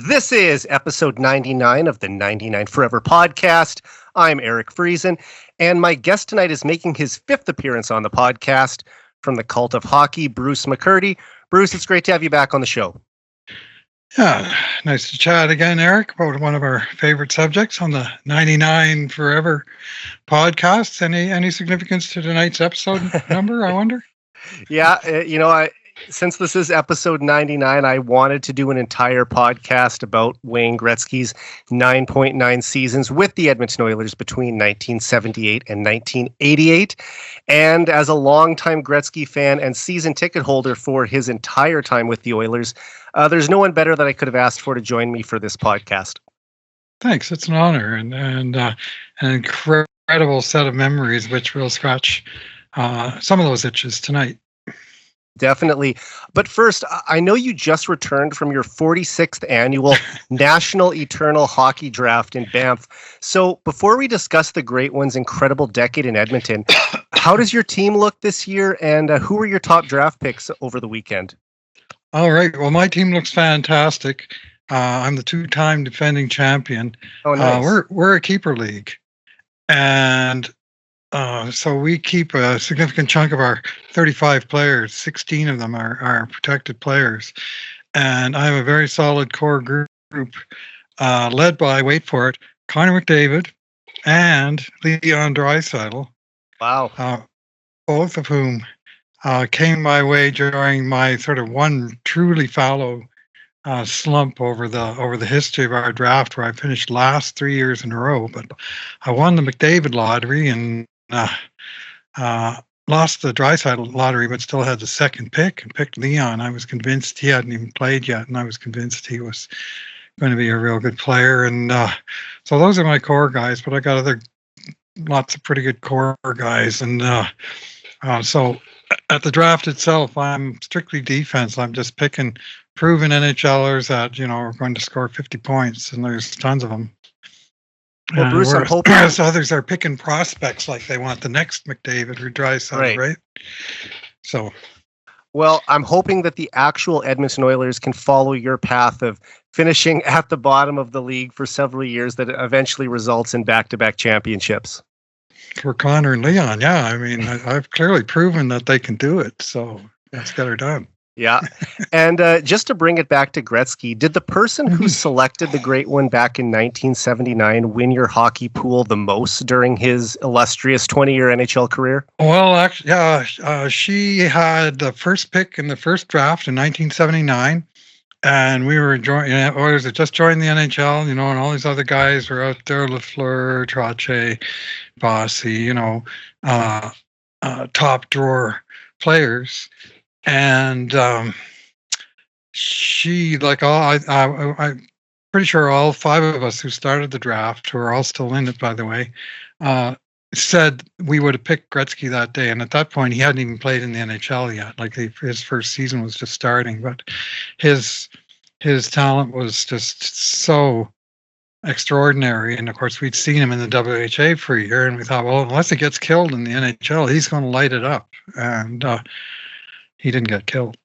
This is episode 99 of the 99 Forever podcast. I'm Eric Friesen, and my guest tonight is making his fifth appearance on the podcast from the Cult of Hockey, Bruce McCurdy. Bruce, it's great to have you back on the show. Yeah, nice to chat again, Eric, about one of our favorite subjects on the 99 Forever podcast. Any significance to tonight's episode number, I wonder? Yeah, since this is episode 99, I wanted to do an entire podcast about Wayne Gretzky's 9.9 seasons with the Edmonton Oilers between 1978 and 1988. And as a longtime Gretzky fan and season ticket holder for his entire time with the Oilers, there's no one better that I could have asked for to join me for this podcast. Thanks. It's an honor and an incredible set of memories, which will scratch some of those itches tonight. Definitely. But first, I know you just returned from your 46th annual National Eternal Hockey Draft in Banff. So before we discuss the Great One's incredible decade in Edmonton, how does your team look this year, and who are your top draft picks over the weekend? All right. Well, my team looks fantastic. I'm the two-time defending champion. Oh, nice. We're a keeper league. And so we keep a significant chunk of our 35 players. 16 of them are protected players. And I have a very solid core group led by, wait for it, Connor McDavid and Leon Draisaitl. Wow. Both of whom came my way during my sort of one truly fallow slump over the history of our draft, where I finished last 3 years in a row. But I won the McDavid lottery and lost the Draisaitl lottery, but still had the second pick and picked Leon. I was convinced he hadn't even played yet, and I was convinced he was going to be a real good player. And so those are my core guys, but I got lots of pretty good core guys. And so at the draft itself, I'm strictly defense. I'm just picking proven NHLers that, are going to score 50 points, and there's tons of them. Well, Bruce, I'm hoping others are picking prospects like they want the next McDavid or Draisaitl, right? So, well, I'm hoping that the actual Edmonton Oilers can follow your path of finishing at the bottom of the league for several years that eventually results in back-to-back championships. For Connor and Leon, yeah. I mean, I've clearly proven that they can do it, so let's get her done. Yeah. And just to bring it back to Gretzky, did the person who selected the Great One back in 1979 win your hockey pool the most during his illustrious 20-year NHL career? Well, actually, yeah, she had the first pick in the first draft in 1979, and we were Oilers had just joined the NHL, and all these other guys were out there, Lafleur, Trottier, Bossy, top drawer players. And she, like I'm pretty sure all five of us who started the draft, who are all still in it, by the way, said we would have picked Gretzky that day. And at that point, he hadn't even played in the NHL yet. Like his first season was just starting, but his talent was just so extraordinary. And of course, we'd seen him in the WHA for a year, and we thought, well, unless he gets killed in the NHL, he's going to light it up. And he didn't get killed.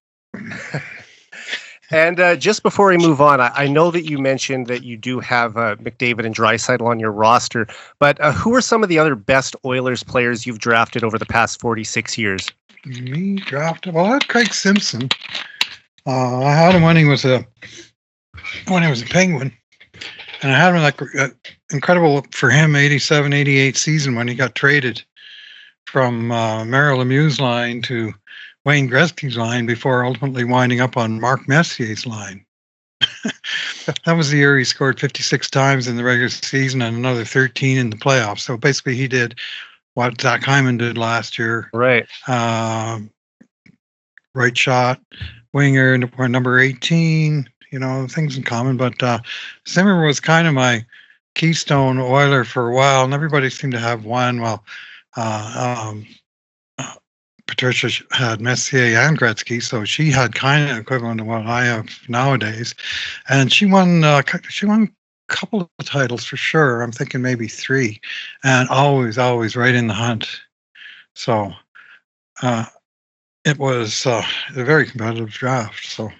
And just before we move on, I know that you mentioned that you do have McDavid and Draisaitl on your roster, but who are some of the other best Oilers players you've drafted over the past 46 years? Me drafted? Well, I had Craig Simpson. I had him when he was a Penguin, and I had him incredible for him 87-88 season when he got traded from Mario Lemieux's line to Wayne Gretzky's line before ultimately winding up on Mark Messier's line. That was the year he scored 56 times in the regular season and another 13 in the playoffs. So basically he did what Zach Hyman did last year. Right. Right shot, winger, number 18, things in common. But Zimmer was kind of my keystone Oiler for a while, and everybody seemed to have one. Well, Patricia had Messier and Gretzky, so she had kind of equivalent to what I have nowadays, and she won a couple of titles for sure. I'm thinking maybe 3, and always right in the hunt. So it was a very competitive draft. So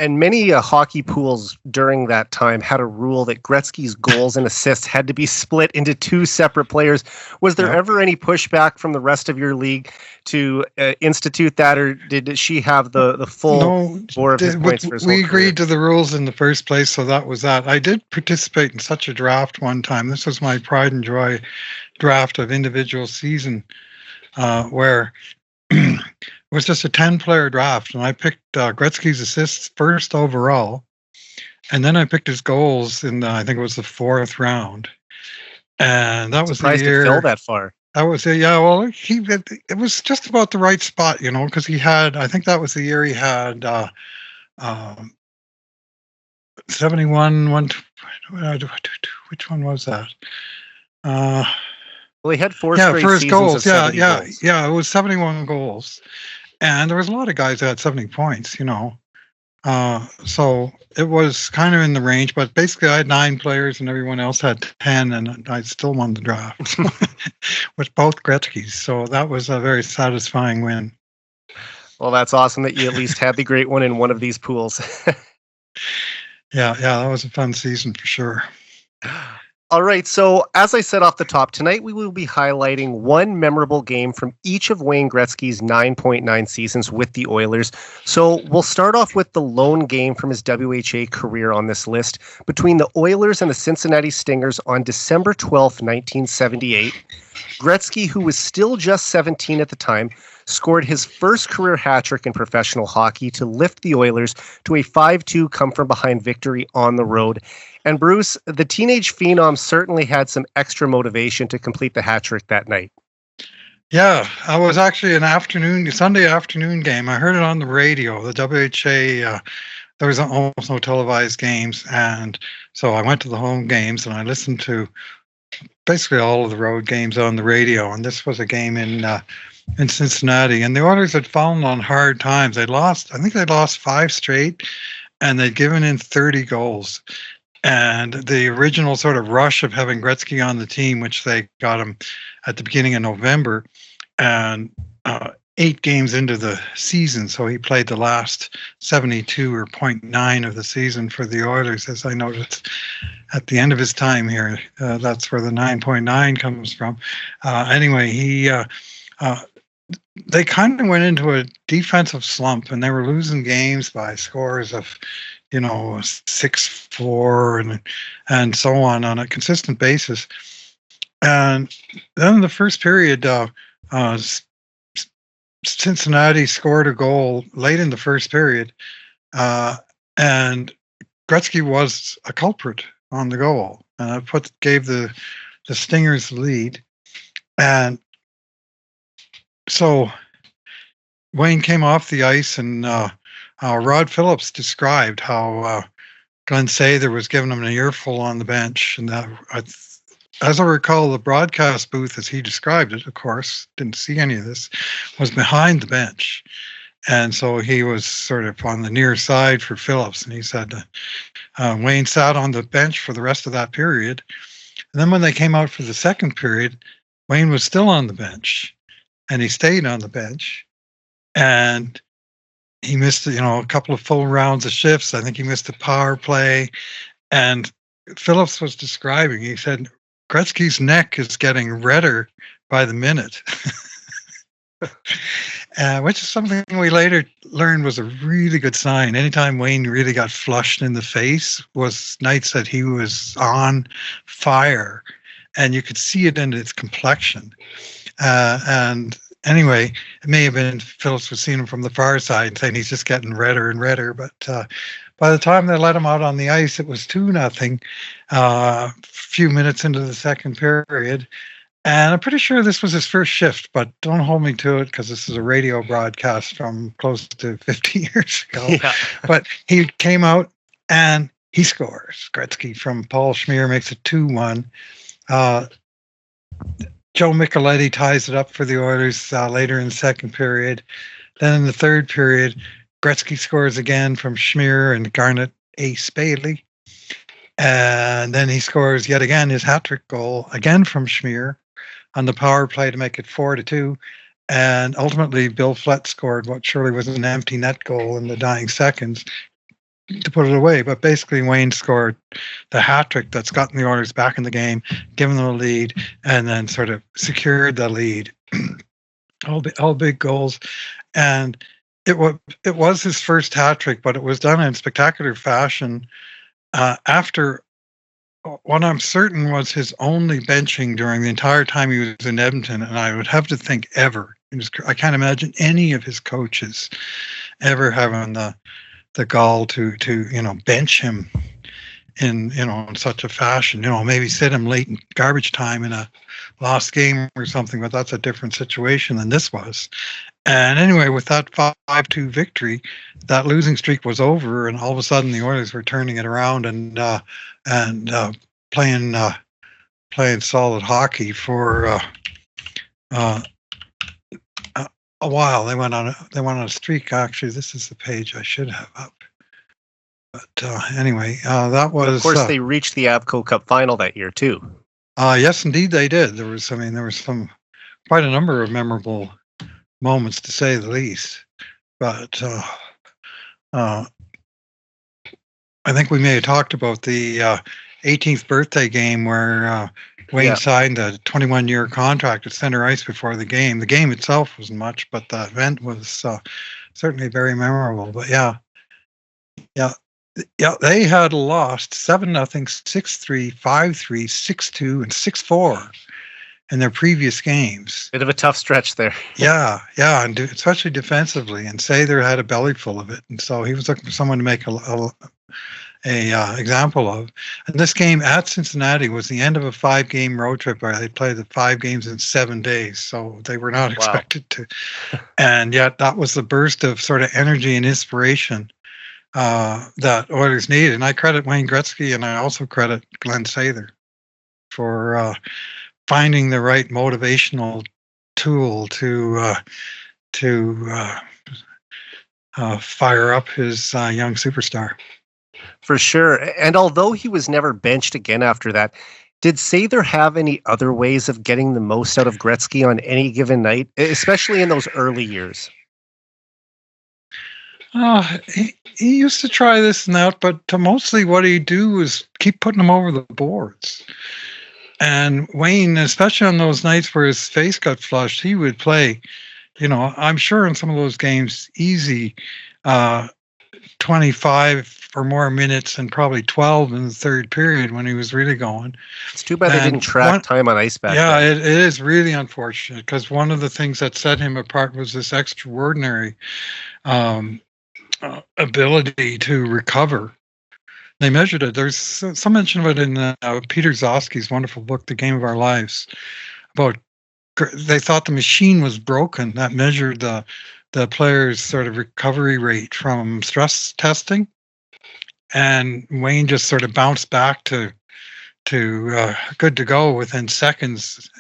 And many hockey pools during that time had a rule that Gretzky's goals and assists had to be split into two separate players. Was there ever any pushback from the rest of your league to institute that, or did she have the full bore of his points for his whole We agreed career? to the rules in the first place, so that was that. I did participate in such a draft one time. This was my pride and joy draft of individual season, where it was just a 10-player draft, and I picked Gretzky's assists first overall, and then I picked his goals in I think it was the fourth round, and that was the year. To fill that far. That was it. Yeah, well, it was just about the right spot, because he had. I think that was the year he had 71. Which one was that? Well, he had four straight seasons goals. of 70 goals. Yeah. It was 71 goals, and there was a lot of guys that had 70 points. So it was kind of in the range, but basically I had 9 players and everyone else had 10, and I still won the draft with both Gretzky's. So that was a very satisfying win. Well, that's awesome that you at least had the great one in one of these pools. Yeah, that was a fun season for sure. All right, so as I said off the top, tonight we will be highlighting one memorable game from each of Wayne Gretzky's 9.9 seasons with the Oilers. So we'll start off with the lone game from his WHA career on this list between the Oilers and the Cincinnati Stingers on December 12th, 1978. Gretzky, who was still just 17 at the time, scored his first career hat-trick in professional hockey to lift the Oilers to a 5-2 come-from-behind victory on the road. And Bruce, the teenage phenom certainly had some extra motivation to complete the hat-trick that night. Yeah, I was actually an Sunday afternoon game. I heard it on the radio, the WHA. There was almost no televised games, and so I went to the home games and I listened to basically all of the road games on the radio. And this was a game in Cincinnati, and the Oilers had fallen on hard times. I think they'd lost 5 straight, and they'd given in 30 goals. And the original sort of rush of having Gretzky on the team, which they got him at the beginning of November, and 8 games into the season. So he played the last 72 or 0.9 of the season for the Oilers, as I noticed at the end of his time here. That's where the 9.9 comes from. Anyway, they kind of went into a defensive slump, and they were losing games by scores of 6-4 and so on a consistent basis. And then in the first period, Cincinnati scored a goal late in the first period, and Gretzky was a culprit on the goal, and gave the Stingers the lead. And so Wayne came off the ice, and Rod Phillips described how Glenn Sather was giving him an earful on the bench. And as I recall, the broadcast booth, as he described it, of course, didn't see any of this, was behind the bench. And so he was sort of on the near side for Phillips. And he said Wayne sat on the bench for the rest of that period. And then when they came out for the second period, Wayne was still on the bench. And he stayed on the bench. And he missed, a couple of full rounds of shifts. I think he missed a power play. And Phillips was describing, he said, Gretzky's neck is getting redder by the minute, which is something we later learned was a really good sign. Anytime Wayne really got flushed in the face was nights that he was on fire, and you could see it in his complexion. And anyway, it may have been Phillips was seeing him from the far side and saying he's just getting redder and redder. But by the time they let him out on the ice, it was 2-0, a few minutes into the second period. And I'm pretty sure this was his first shift, but don't hold me to it because this is a radio broadcast from close to 50 years ago. Yeah. But he came out and he scores. Gretzky from Paul Schmier makes it 2-1. Joe Micheletti ties it up for the Oilers later in the second period. Then in the third period, Gretzky scores again from Schmier and Garnet Ace Bailey. And then he scores yet again his hat-trick goal, again from Schmier, on the power play to make it 4-2. And ultimately, Bill Flett scored what surely was an empty net goal in the dying seconds. to put it away. But basically, Wayne scored the hat trick that's gotten the Oilers back in the game, given them a lead, and then sort of secured the lead. all big goals, and it was his first hat trick, but it was done in spectacular fashion after what I'm certain was his only benching during the entire time he was in Edmonton, and I would have to think ever. I can't imagine any of his coaches ever having the gall to bench him in such a fashion. Maybe sit him late in garbage time in a lost game or something, but that's a different situation than this was. And anyway, with that 5-2 victory, that losing streak was over, and all of a sudden the Oilers were turning it around and playing solid hockey for a while. They went on a streak. Actually, this is the page I should have up. But anyway, that was. But of course, they reached the Avco Cup final that year too. Yes, indeed, they did. There was quite a number of memorable moments, to say the least. But I think we may have talked about the 18th birthday game where Wayne signed a 21-year contract at center ice before the game. The game itself wasn't much, but the event was certainly very memorable. But yeah, they had lost 7-0, 6-3, 5-3, 6-2, and 6-4 in their previous games. Bit of a tough stretch there. Yeah, and especially defensively. And Sather had a belly full of it, and so he was looking for someone to make a example of. And this game at Cincinnati was the end of a 5-game road trip where they played the 5 games in 7 days, so they were not expected to. And yet that was the burst of sort of energy and inspiration that Oilers needed. And I credit Wayne Gretzky, and I also credit Glenn Sather for finding the right motivational tool to fire up his young superstar. For sure. And although he was never benched again after that, did Sather have any other ways of getting the most out of Gretzky on any given night, especially in those early years? He used to try this and that, but mostly what he'd do was keep putting him over the boards. And Wayne, especially on those nights where his face got flushed, he would play, I'm sure in some of those games, easy 25 or more minutes and probably 12 in the third period when he was really going. It's too bad they didn't track time on ice back then. It is really unfortunate, because one of the things that set him apart was this extraordinary ability to recover. They measured it. There's some mention of it in Peter Zosky's wonderful book, The Game of Our Lives, about they thought the machine was broken that measured the player's sort of recovery rate from stress testing. And Wayne just sort of bounced back to good to go within seconds,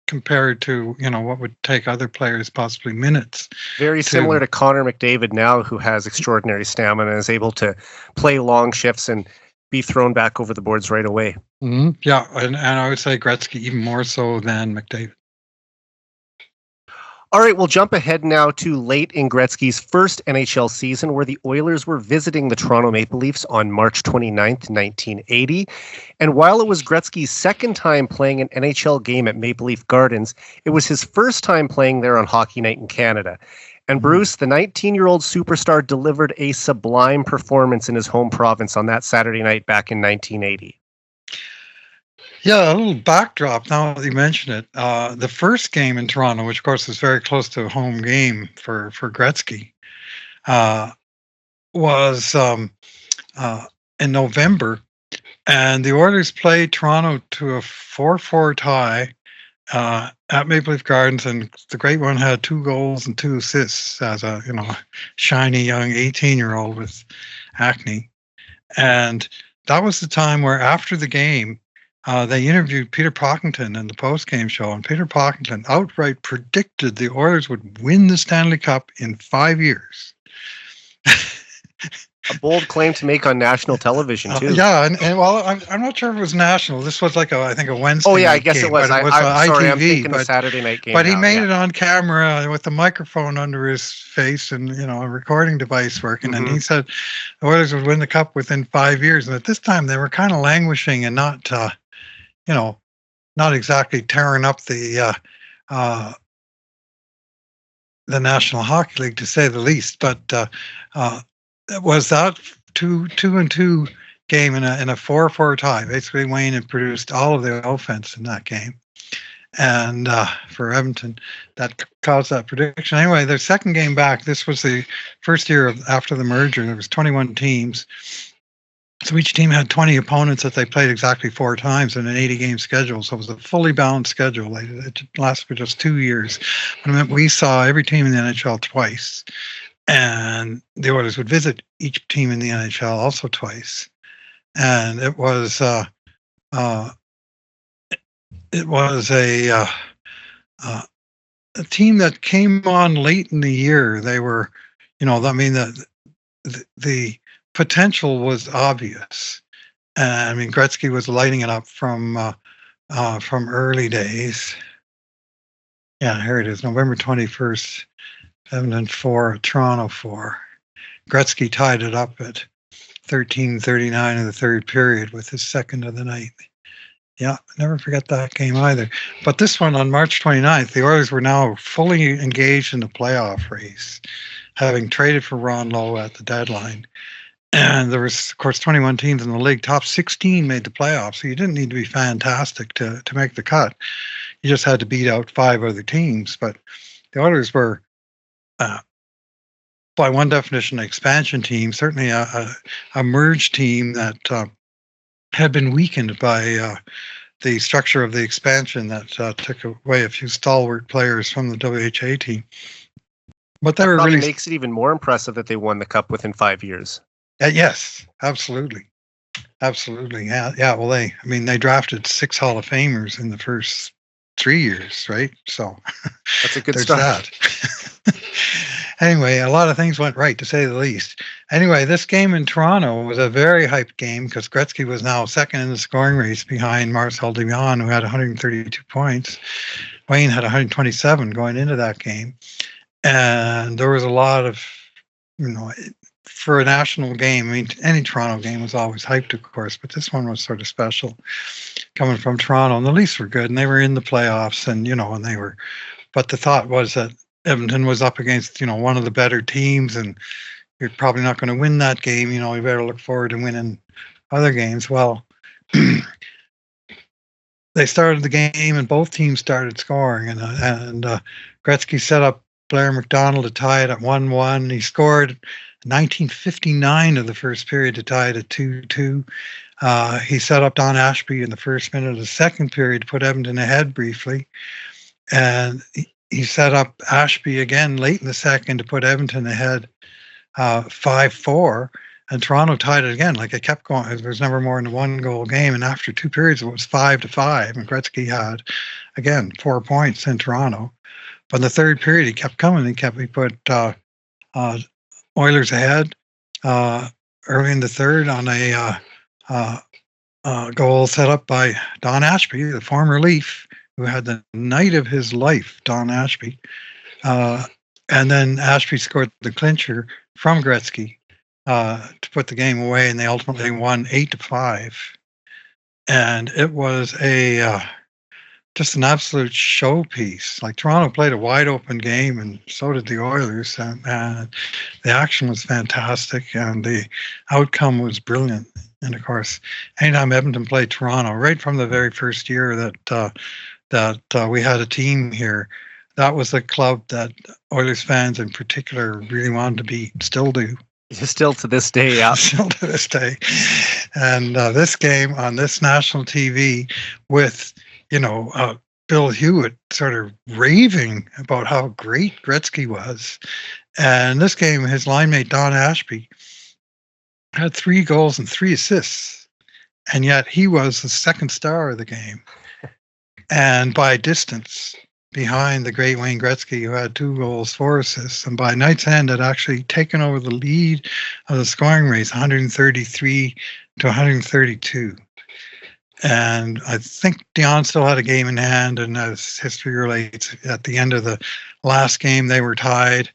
compared to what would take other players possibly minutes. Very similar to Connor McDavid now, who has extraordinary stamina and is able to play long shifts and be thrown back over the boards right away. Mm-hmm. Yeah, and I would say Gretzky even more so than McDavid. All right, we'll jump ahead now to late in Gretzky's first NHL season, where the Oilers were visiting the Toronto Maple Leafs on March 29th, 1980. And while it was Gretzky's second time playing an NHL game at Maple Leaf Gardens, it was his first time playing there on Hockey Night in Canada. And Bruce, the 19-year-old superstar, delivered a sublime performance in his home province on that Saturday night back in 1980. Yeah, a little backdrop now that you mention it. The first game in Toronto, which of course is very close to a home game for Gretzky, was in November, and the Oilers played Toronto to a 4-4 tie at Maple Leaf Gardens, and the Great One had 2 goals and 2 assists as a shiny young 18-year-old with acne. And that was the time where, after the game, they interviewed Peter Pocklington in the post-game show, and Peter Pocklington outright predicted the Oilers would win the Stanley Cup in 5 years. A bold claim to make on national television too. Yeah, and well, I'm not sure if it was national. This was like I think a Wednesday. Oh yeah, I night guess game, it was. but Sorry, I'm ITV, thinking the Saturday night game. But he now, made it on camera with the microphone under his face and a recording device working. And he said the Oilers would win the cup within 5 years. And at this time, they were kind of languishing and not, not exactly tearing up the National Hockey League, to say the least. But it was that 2-2 game in a 4-4 tie. Basically, Wayne had produced all of the offense in that game, and for Edmonton, that caused that prediction. Anyway, their second game back. This was the first year after the merger. There was 21 teams, so each team had 20 opponents that they played exactly 4 times in an 80-game schedule. So it was a fully balanced schedule. It lasted for just 2 years. But it meant we saw every team in the NHL twice, and the Oilers would visit each team in the NHL also twice. And it was a team that came on late in the year. They were, the potential was obvious. And Gretzky was lighting it up from early days. Yeah, here it is, November 21st, Edmonton 4, Toronto 4. Gretzky tied it up at 13:39 in the third period with his second of the night. Yeah, never forget that game either. But this one on March 29th, the Oilers were now fully engaged in the playoff race, having traded for Ron Lowe at the deadline. And there was, of course, 21 teams in the league. Top 16 made the playoffs, so you didn't need to be fantastic to make the cut. You just had to beat out 5 other teams. But the Oilers were, by one definition, an expansion team, certainly a merged team that had been weakened by the structure of the expansion that took away a few stalwart players from the WHA team. But they were really makes it even more impressive that they won the cup within 5 years. Yes, absolutely. Yeah. Well, they drafted 6 Hall of Famers in the first 3 years, right? So that's a good start. Anyway, a lot of things went right, to say the least. Anyway, this game in Toronto was a very hyped game because Gretzky was now second in the scoring race behind Marcel Dion, who had 132 points. Wayne had 127 going into that game. And there was a lot of, for a national game, any Toronto game was always hyped, of course, but this one was sort of special coming from Toronto. And the Leafs were good, and they were in the playoffs, and they were, but the thought was that Edmonton was up against, one of the better teams, and you're probably not going to win that game. You better look forward to winning other games. Well, they started the game, and both teams started scoring, and Gretzky set up Blair McDonald to tie it at 1-1. He scored 19:59 of the first period to tie it at 2-2. He set up Don Ashby in the first minute of the second period to put Edmonton ahead briefly, and he set up Ashby again late in the second to put Edmonton ahead 5-4, and Toronto tied it again. Like, it kept going. There was never more than a 1-goal game, and after 2 periods, it was 5-5, and Gretzky had, again, 4 points in Toronto. But in the third period, he kept coming. He put Oilers ahead early in the third on a goal set up by Don Ashby, the former Leaf, who had the night of his life, Don Ashby. And then Ashby scored the clincher from Gretzky to put the game away, and they ultimately won 8-5. And it was just an absolute showpiece. Like, Toronto played a wide open game, and so did the Oilers. And the action was fantastic, and the outcome was brilliant. And of course, anytime Edmonton played Toronto, right from the very first year that we had a team here, that was the club that Oilers fans in particular really wanted to beat. Still do. Still to this day, yeah. Still to this day. And this game on this national TV with, Bill Hewitt sort of raving about how great Gretzky was. And this game, his line mate Don Ashby had 3 goals and 3 assists. And yet he was the second star of the game. And by distance, behind the great Wayne Gretzky, who had 2 goals, 4 assists, and by night's end had actually taken over the lead of the scoring race, 133 to 132. And I think Dion still had a game in hand, and as history relates, at the end of the last game, they were tied,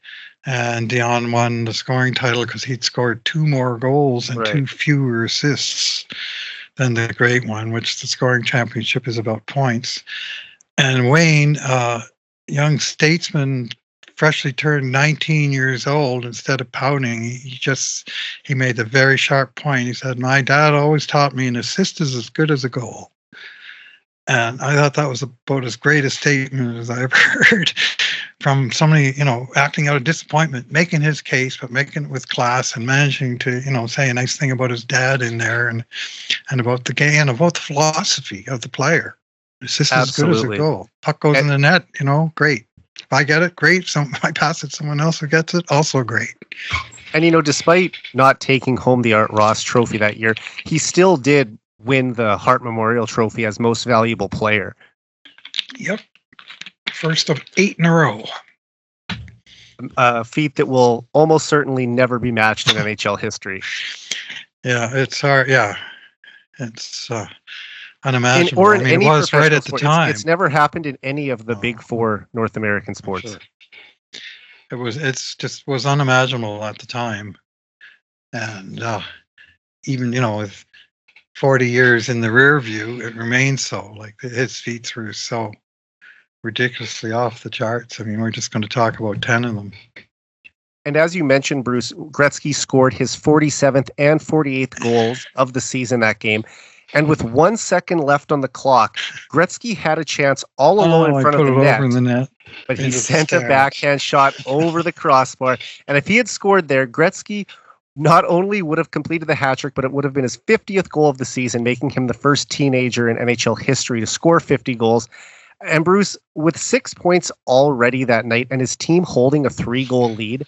and Dion won the scoring title because he'd scored 2 more goals and 2 fewer assists than the great one, which the scoring championship is about points. And Wayne, young statesman, freshly turned 19 years old, instead of pouting, he made the very sharp point. He said, "My dad always taught me an assist is as good as a goal." And I thought that was about as great a statement as I ever heard from somebody, acting out of disappointment, making his case, but making it with class and managing to, say a nice thing about his dad in there and about the game and about the philosophy of the player. Assist as good as a goal. Puck goes in the net, great. If I get it, great. If I pass it, someone else who gets it, also great. And, despite not taking home the Art Ross trophy that year, he still did win the Hart Memorial Trophy as most valuable player. Yep. First of 8 in a row. A feat that will almost certainly never be matched in NHL history. Yeah, it's hard. Yeah. It's unimaginable. It was right at the time. It's never happened in any of the big 4 North American sports. Sure. It was unimaginable at the time. And even, with 40 years in the rear view, it remains so. Like, his feats were so ridiculously off the charts. We're just going to talk about 10 of them. And as you mentioned, Bruce, Gretzky scored his 47th and 48th goals of the season that game. And with 1 second left on the clock, Gretzky had a chance all alone in front of the net. But he sent a backhand shot over the crossbar. And if he had scored there, Gretzky not only would have completed the hat trick, but it would have been his 50th goal of the season, making him the first teenager in NHL history to score 50 goals. And Bruce, with 6 points already that night and his team holding a 3-goal lead,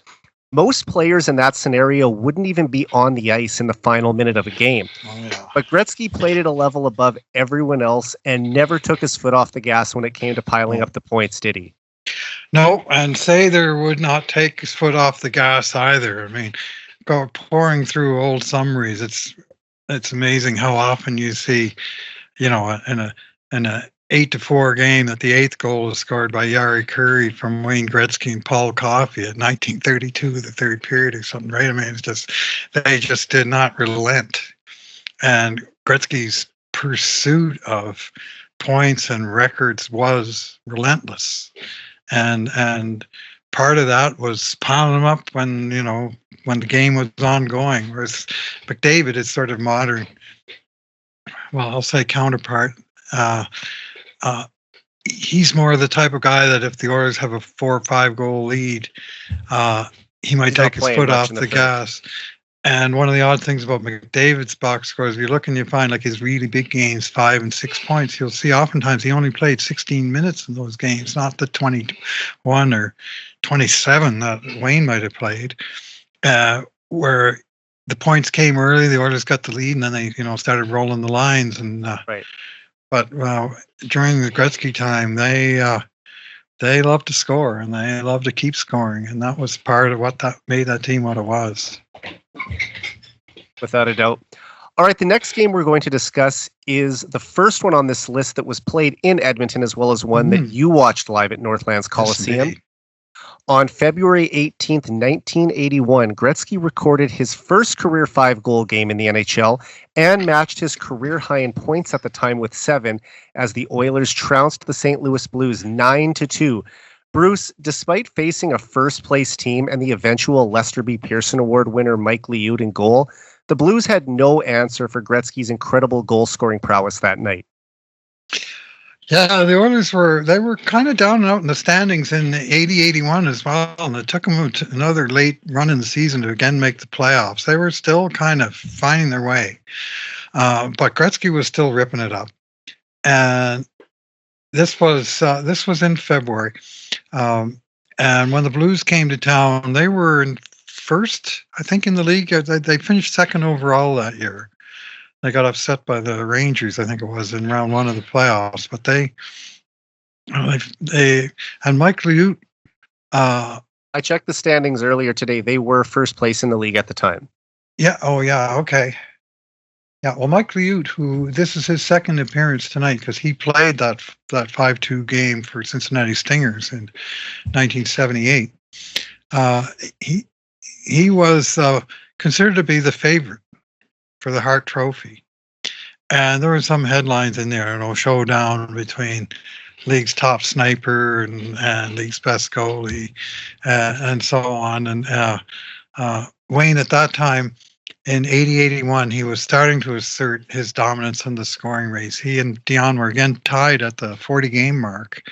most players in that scenario wouldn't even be on the ice in the final minute of a game. Oh, yeah. But Gretzky played at a level above everyone else and never took his foot off the gas when it came to piling up the points, did he? No, and Sather would not take his foot off the gas either. Go pouring through old summaries. It's amazing how often you see, in a 8-4 game that the 8th goal is scored by Yari Curry from Wayne Gretzky and Paul Coffey at 1932, the 3rd period or something, right? They just did not relent. And Gretzky's pursuit of points and records was relentless. And part of that was pounding them up when the game was ongoing, whereas McDavid is sort of modern, well, I'll say counterpart. He's more the type of guy that if the Oilers have a 4 or 5 goal lead, he might take his foot off the gas. And one of the odd things about McDavid's box scores, if you look and you find like his really big games, 5 and 6 points, you'll see oftentimes he only played 16 minutes in those games, not the 21 or 27 that Wayne might have played, where the points came early, the Oilers got the lead, and then they, started rolling the lines. And right. But during the Gretzky time, they loved to score and they loved to keep scoring, and that was part of what that made that team what it was. Without a doubt. All right, the next game we're going to discuss is the first one on this list that was played in Edmonton, as well as one that you watched live at Northlands Coliseum. Yes, on February 18th, 1981, Gretzky recorded his first career 5-goal game in the NHL and matched his career high in points at the time with 7 as the Oilers trounced the St. Louis Blues 9-2. Bruce, despite facing a first-place team and the eventual Lester B. Pearson Award winner Mike Liut in goal, the Blues had no answer for Gretzky's incredible goal-scoring prowess that night. Yeah, the Oilers were kind of down and out in the standings in 80-81 as well, and it took them to another late run in the season to again make the playoffs. They were still kind of finding their way, but Gretzky was still ripping it up. And this was in February, and when the Blues came to town, they were in first, I think, in the league. They finished second overall that year. They got upset by the Rangers, I think it was, in round 1 of the playoffs. But they They and Mike Liut. I checked the standings earlier today. They were first place in the league at the time. Yeah. Oh, yeah. Okay. Yeah. Well, Mike Liut, who this is his second appearance tonight because he played that 5-2 game for Cincinnati Stingers in 1978. He was considered to be the favorite for the Hart Trophy, and there were some headlines in there. Showdown between league's top sniper and league's best goalie, and so on. And Wayne, at that time, in 80-81, he was starting to assert his dominance in the scoring race. He and Dion were again tied at the 40-game mark.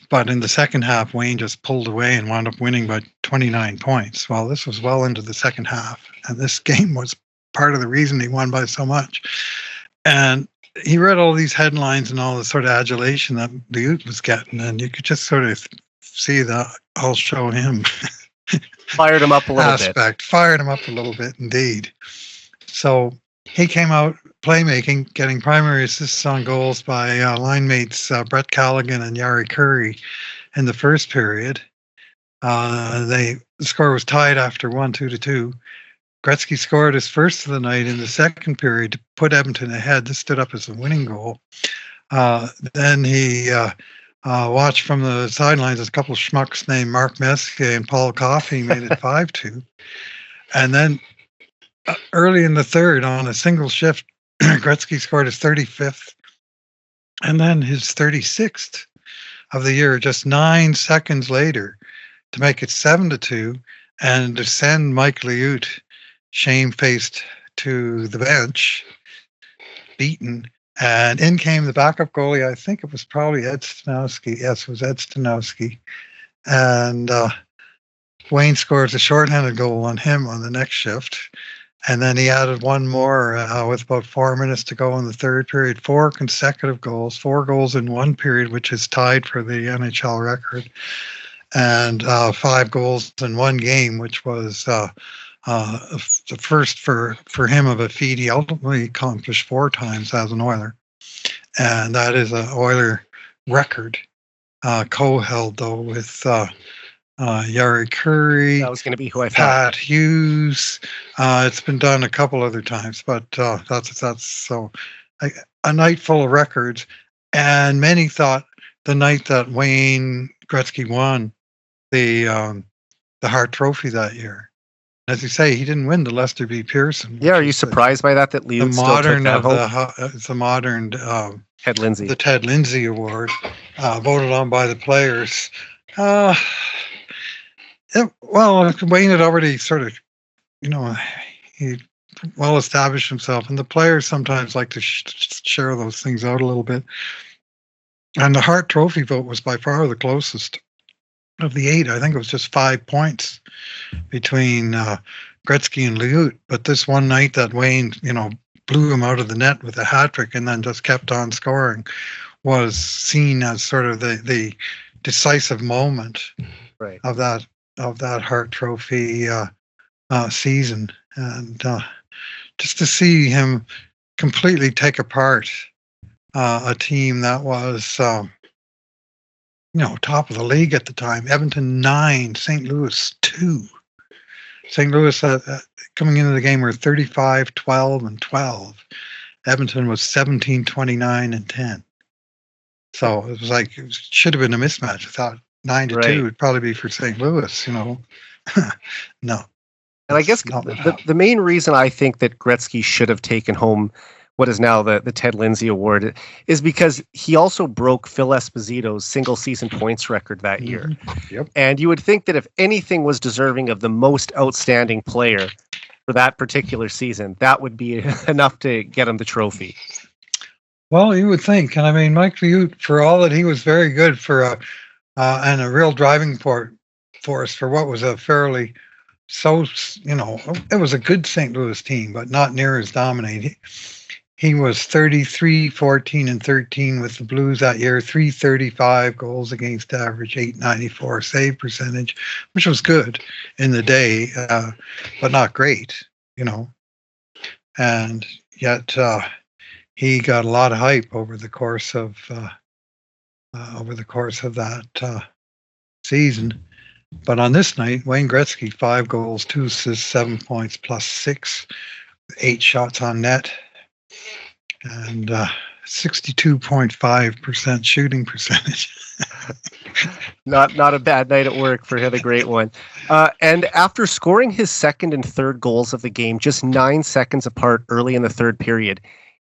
But in the second half, Wayne just pulled away and wound up winning by 29 points. Well, this was well into the second half, and this game was part of the reason he won by so much. And he read all these headlines and all the sort of adulation that Liut was getting, and you could just sort of see that I'll show him. Fired him up a little bit. Fired him up a little bit, indeed. So he came out playmaking, getting primary assists on goals by line mates Brett Callaghan and Yari Curry in the first period. The score was tied after 1-2. Gretzky scored his first of the night in the second period to put Edmonton ahead. This stood up as a winning goal. Then he watched from the sidelines as a couple of schmucks named Mark Messier and Paul Coffey made it 5-2. And then early in the third, on a single shift, Gretzky scored his 35th and then his 36th of the year, just 9 seconds later, to make it 7-2 and to send Mike Liut shamefaced to the bench, beaten. And in came the backup goalie. I think it was probably Ed Stanowski. Yes, it was Ed Stanowski. And Wayne scores a shorthanded goal on him on the next shift. And then he added one more with about 4 minutes to go in the third period. 4 consecutive goals, 4 goals in one period, which is tied for the NHL record. And 5 goals in one game, which was the first for him of a feat he ultimately accomplished 4 times as an Oiler. And that is an Oiler record, co-held, though, with Yari Curry. That was going to be who I thought. Pat Hughes. It's been done a couple other times, but that's so a night full of records. And many thought the night that Wayne Gretzky won the Hart Trophy that year. As you say, he didn't win the Lester B. Pearson. Yeah, are you surprised by that? That Liut still took that home? It's a modern Ted Lindsay. The Ted Lindsay Award, voted on by the players. Wayne had already sort of, he well established himself, and the players sometimes like to share those things out a little bit. And the Hart Trophy vote was by far the closest of the 8. I think it was just 5 points between Gretzky and Liut. But this one night that Wayne, blew him out of the net with a hat trick and then just kept on scoring was seen as sort of the decisive moment of that Hart Trophy season. And just to see him completely take apart a team that was top of the league at the time. Edmonton 9, St. Louis 2. St. Louis coming into the game were 35, 12, and 12. Edmonton was 17, 29, and 10. So it was like it should have been a mismatch. I thought 9-2 would probably be for St. Louis. No. And I guess the main reason I think that Gretzky should have taken home what is now the Ted Lindsay Award is because he also broke Phil Esposito's single season points record that year. Yep. And you would think that if anything was deserving of the most outstanding player for that particular season, that would be enough to get him the trophy. Well, you would think. And I mean, Mike Liut, for all that he was very good for and a real driving force for what was a fairly it was a good St. Louis team, but not near as dominating. He was 33, 14, and 13 with the Blues that year, 335 goals against average, 894 save percentage, which was good in the day, but not great, And yet he got a lot of hype over the course of over the course of that season. But on this night, Wayne Gretzky, 5 goals, 2 assists, 7 points, plus 6, 8 shots on net, and 62.5% shooting percentage. Not a bad night at work for him, a great one. And after scoring his second and third goals of the game just 9 seconds apart early in the third period,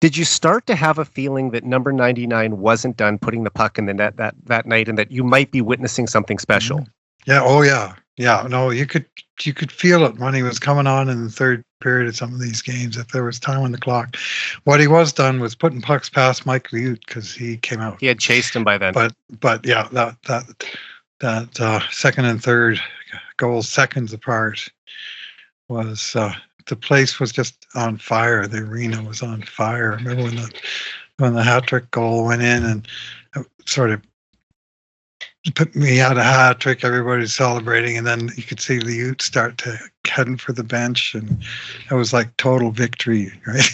did you start to have a feeling that number 99 wasn't done putting the puck in the net that night, and that you might be witnessing something special? Yeah. Oh, yeah. Yeah. No, you could feel it when he was coming on in the third period of some of these games. If there was time on the clock, what he was done was putting pucks past Mike Liut because he came out. He had chased him by then. But yeah, that second and third goals seconds apart was the place was just on fire. The arena was on fire. I remember when the hat trick goal went in and sort of put me out a hat trick, everybody's celebrating, and then you could see the Utes start to heading for the bench, and it was like total victory, right?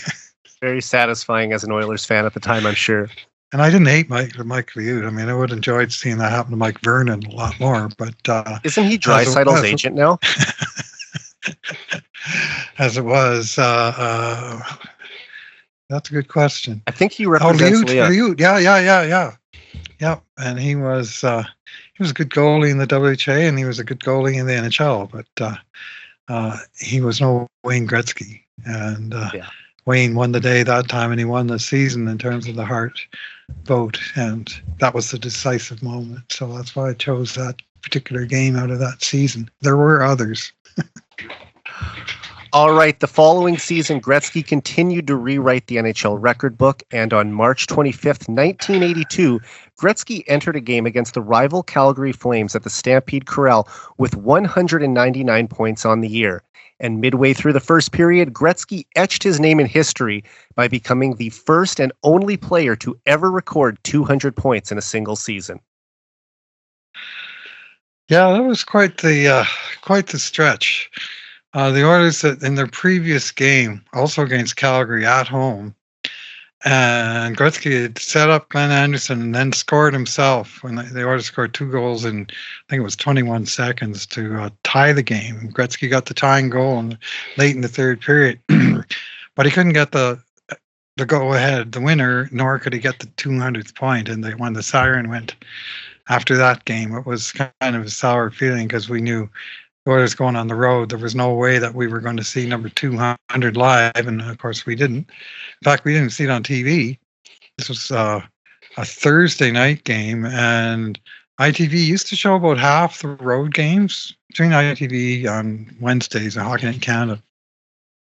Very satisfying as an Oilers fan at the time, I'm sure. And I didn't hate Mike Liut. I mean, I would have enjoyed seeing that happen to Mike Vernon a lot more, but isn't he Draisaitl's agent now? As it was, that's a good question. I think he represents Liut. Yeah, and he was a good goalie in the WHA, and he was a good goalie in the NHL, but he was no Wayne Gretzky. And Wayne won the day that time, and he won the season in terms of the Hart vote, and that was the decisive moment. So that's why I chose that particular game out of that season. There were others. All right, the following season, Gretzky continued to rewrite the NHL record book, and on March 25th, 1982, Gretzky entered a game against the rival Calgary Flames at the Stampede Corral with 199 points on the year. And midway through the first period, Gretzky etched his name in history by becoming the first and only player to ever record 200 points in a single season. Yeah, that was quite the stretch. The Oilers, in their previous game, also against Calgary at home, and Gretzky had set up Glenn Anderson and then scored himself when the Oilers scored 2 goals in, I think it was 21 seconds to tie the game. Gretzky got the tying goal late in the third period, but he couldn't get the go-ahead, the winner, nor could he get the 200th point. And when the siren went after that game, it was kind of a sour feeling because we knew Oilers going on the road, there was no way that we were going to see number 200 live, and of course we didn't. In fact, we didn't see it on TV. This was a Thursday night game, and ITV used to show about half the road games between ITV on Wednesdays and Hockey Night in Canada.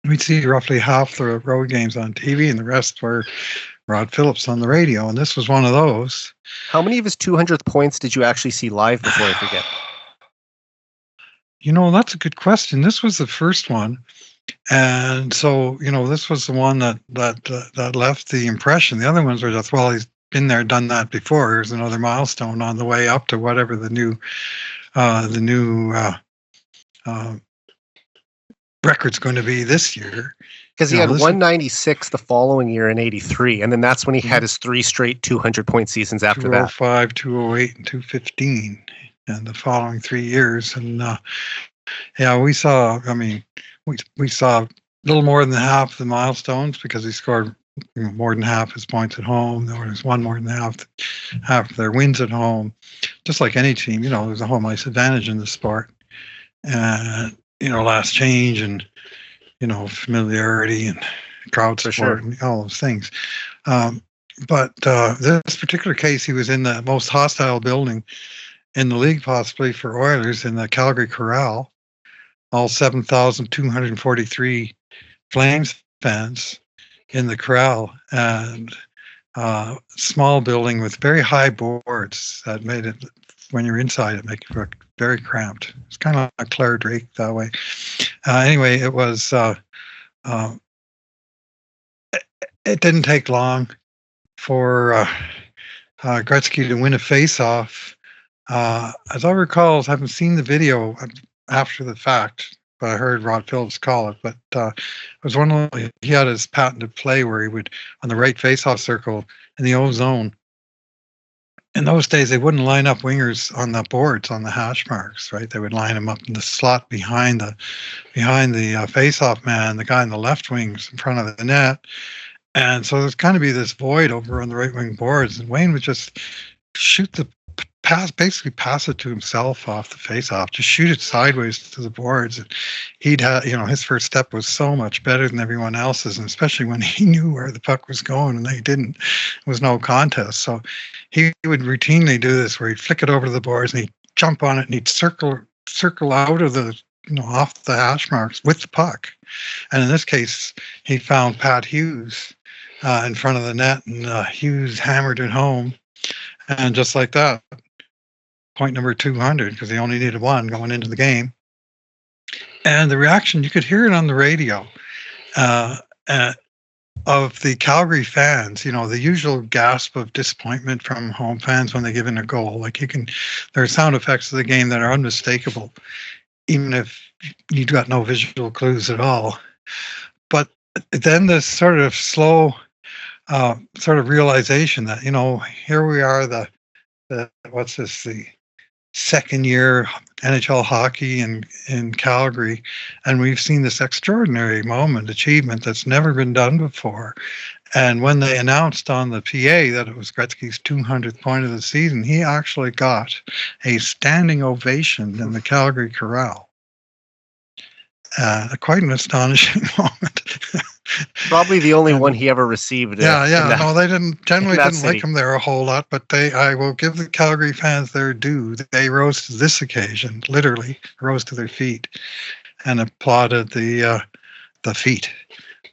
We'd see roughly half the road games on TV, and the rest were Rod Phillips on the radio, and this was one of those. How many of his 200th points did you actually see live before I forget? That's a good question. This was the first one. And so, this was the one that left the impression. The other ones were just, well, he's been there, done that before. Here's another milestone on the way up to whatever the new record's going to be this year. Because he had 196 the following year in 83, and then that's when he had his 3 straight 200-point seasons after that. 205, 208, and 215. And the following 3 years, and we saw. I mean, we saw a little more than half the milestones because he scored more than half his points at home. There was one more than half their wins at home. Just like any team, there's a home ice advantage in the sport, and last change and familiarity and crowd support and all those things. But this particular case, he was in the most hostile building in the league, possibly for Oilers, in the Calgary Corral, all 7,243 Flames fans in the Corral, and small building with very high boards that made it, when you're inside, it makes you look very cramped. It's kind of like Claire Drake that way. Anyway, it was. It didn't take long for Gretzky to win a face-off. As I recall, I haven't seen the video after the fact, but I heard Rod Phillips call it. But it was he had his patented play where he would, on the right face-off circle in the O zone, in those days, they wouldn't line up wingers on the boards on the hash marks, right? They would line them up in the slot behind the face-off man, the guy in the left wing's in front of the net. And so there's kind of be this void over on the right wing boards, and Wayne would just shoot the basically pass it to himself off the face-off, just shoot it sideways to the boards. And he'd have, his first step was so much better than everyone else's, and especially when he knew where the puck was going and they didn't. It was no contest. So he would routinely do this, where he'd flick it over to the boards and he'd jump on it and he'd circle out of the, off the hash marks with the puck. And in this case, he found Pat Hughes in front of the net, and Hughes hammered it home. And just like that, point number 200, because he only needed one going into the game. And the reaction, you could hear it on the radio of the Calgary fans, the usual gasp of disappointment from home fans when they give in a goal. Like there are sound effects of the game that are unmistakable, even if you've got no visual clues at all. But then this sort of slow sort of realization that, here we are, the second year NHL hockey in Calgary, and we've seen this extraordinary achievement that's never been done before. And when they announced on the PA that it was Gretzky's 200th point of the season, he actually got a standing ovation in the Calgary Corral. Quite an astonishing moment. Probably the only one he ever received. No, they didn't like him there a whole lot, but I will give the Calgary fans their due. They rose to this occasion, literally rose to their feet, and applauded the feat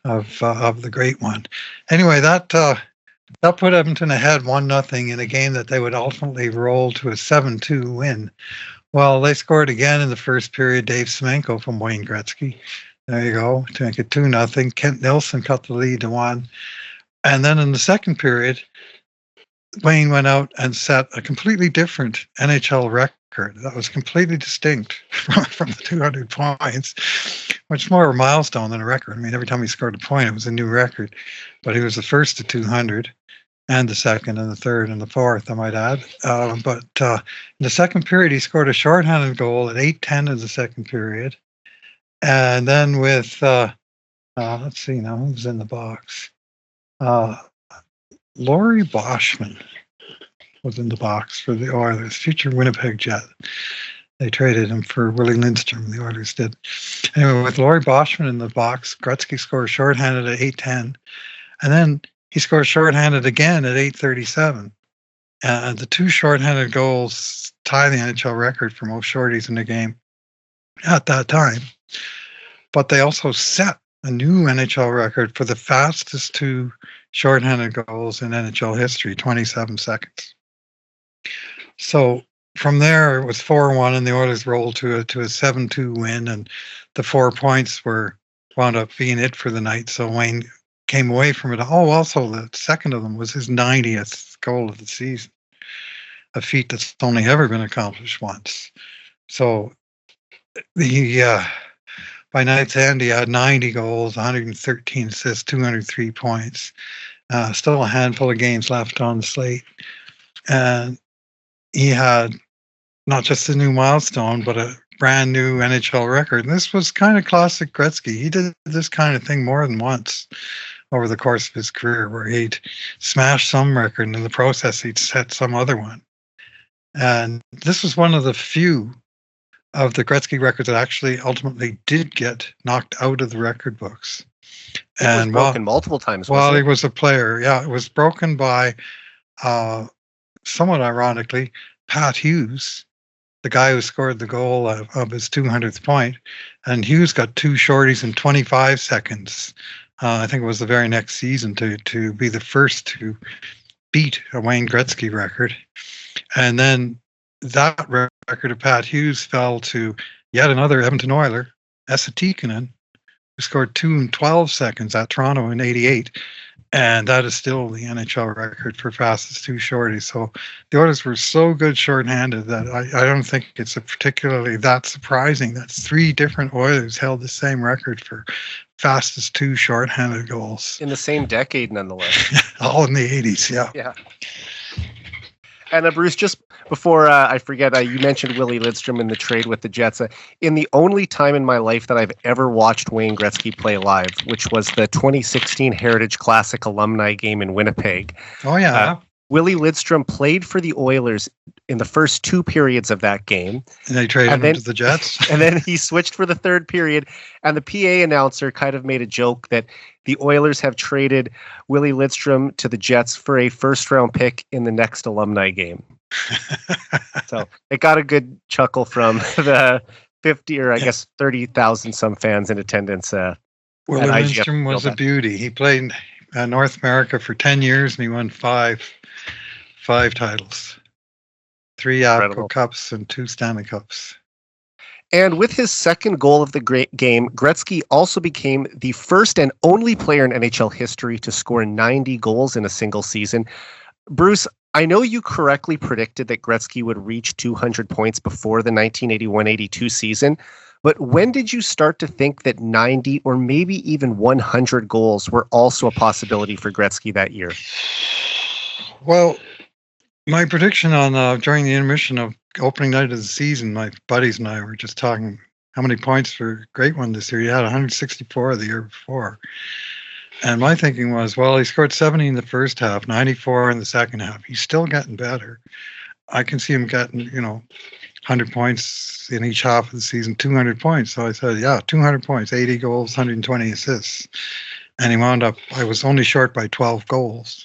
of the great one. Anyway, that put Edmonton ahead 1-0 in a game that they would ultimately roll to a 7-2 win. Well, they scored again in the first period. Dave Semenko from Wayne Gretzky. There you go, to make it 2-0. Kent Nilsson cut the lead to 1. And then in the second period, Wayne went out and set a completely different NHL record that was completely distinct from the 200 points, which is more of a milestone than a record. I mean, every time he scored a point, it was a new record. But he was the first to 200. And the second and the third and the fourth, I might add. But in the second period, he scored a shorthanded goal at 8:10 of the second period. And then with, let's see now, who's in the box? Laurie Boschman was in the box for the Oilers, future Winnipeg Jet. They traded him for Willie Lindstrom, the Oilers did. Anyway, with Laurie Boschman in the box, Gretzky scored shorthanded at 8:10. And then he scored shorthanded again at 8:37. And the two shorthanded goals tie the NHL record for most shorties in the game at that time. But they also set a new NHL record for the fastest two shorthanded goals in NHL history, 27 seconds. So from there, it was 4-1, and the Oilers rolled to a 7-2 win, and the 4 points wound up being it for the night. So Wayne came away from it. Oh, also the second of them was his 90th goal of the season, a feat that's only ever been accomplished once. So by night's end, he had 90 goals, 113 assists, 203 points. Still a handful of games left on the slate. And he had not just a new milestone, but a brand new NHL record. And this was kind of classic Gretzky. He did this kind of thing more than once over the course of his career, where he'd smash some record and in the process he'd set some other one. And this was one of the few of the Gretzky records that actually ultimately did get knocked out of the record books. It was broken multiple times. While he was a player, yeah, it was broken by, somewhat ironically, Pat Hughes, the guy who scored the goal of his 200th point. And Hughes got two shorties in 25 seconds. I think it was the very next season to be the first to beat a Wayne Gretzky record. And then that record of Pat Hughes fell to yet another Edmonton Oiler, Esa Tikkanen, who scored 2 in 12 seconds at Toronto in '88. And that is still the NHL record for fastest two shorties. So the Oilers were so good shorthanded that I don't think it's particularly that surprising that three different Oilers held the same record for fastest two shorthanded goals. In the same decade, nonetheless. All in the 80s, yeah. Yeah. And Bruce, just before I forget, you mentioned Willie Lidstrom in the trade with the Jets. In the only time in my life that I've ever watched Wayne Gretzky play live, which was the 2016 Heritage Classic alumni game in Winnipeg. Oh, yeah. Willie Lidstrom played for the Oilers in the first 2 periods of that game. And they traded him to the Jets. And then he switched for the 3rd period. And the PA announcer kind of made a joke that the Oilers have traded Willie Lidstrom to the Jets for a first-round pick in the next alumni game. So it got a good chuckle from the 50 or I guess 30,000 some fans in attendance. Willie Lidstrom was a beauty. He played North America for 10 years and he won five titles. 3 Apco Cups and 2 Stanley Cups. And with his second goal of the great game, Gretzky also became the first and only player in NHL history to score 90 goals in a single season. Bruce, I know you correctly predicted that Gretzky would reach 200 points before the 1981-82 season, but when did you start to think that 90 or maybe even 100 goals were also a possibility for Gretzky that year? Well, my prediction on during the intermission of opening night of the season, my buddies and I were just talking how many points for Great One this year. He had 164 the year before. And my thinking was, well, he scored 70 in the first half, 94 in the second half. He's still getting better. I can see him getting, 100 points in each half of the season, 200 points. So I said, yeah, 200 points, 80 goals, 120 assists. And he wound up, I was only short by 12 goals.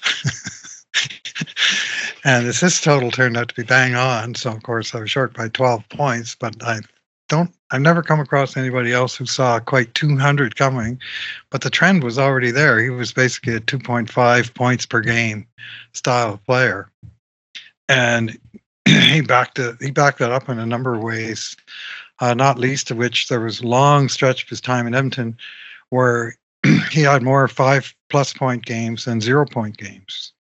And the assist total turned out to be bang on. So, of course, I was short by 12 points, but I've never come across anybody else who saw quite 200 coming, but the trend was already there. He was basically a 2.5 points per game style of player. And he backed that up in a number of ways, not least of which there was a long stretch of his time in Edmonton where he had more 5+ point games than 0 point games.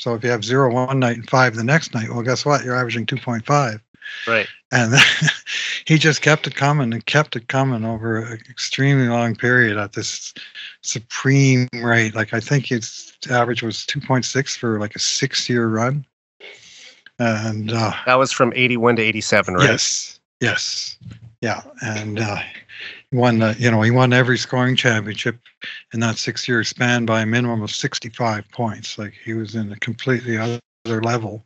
So if you have 0 one night and 5 the next night, well, guess what? You're averaging 2.5. Right. And he just kept it coming over an extremely long period at this supreme rate. Like I think his average was 2.6 for like a 6-year run. And that was from 81 to 87, right? Yes. Yeah. And he won every scoring championship in that 6-year span by a minimum of 65 points. Like he was in a completely other level.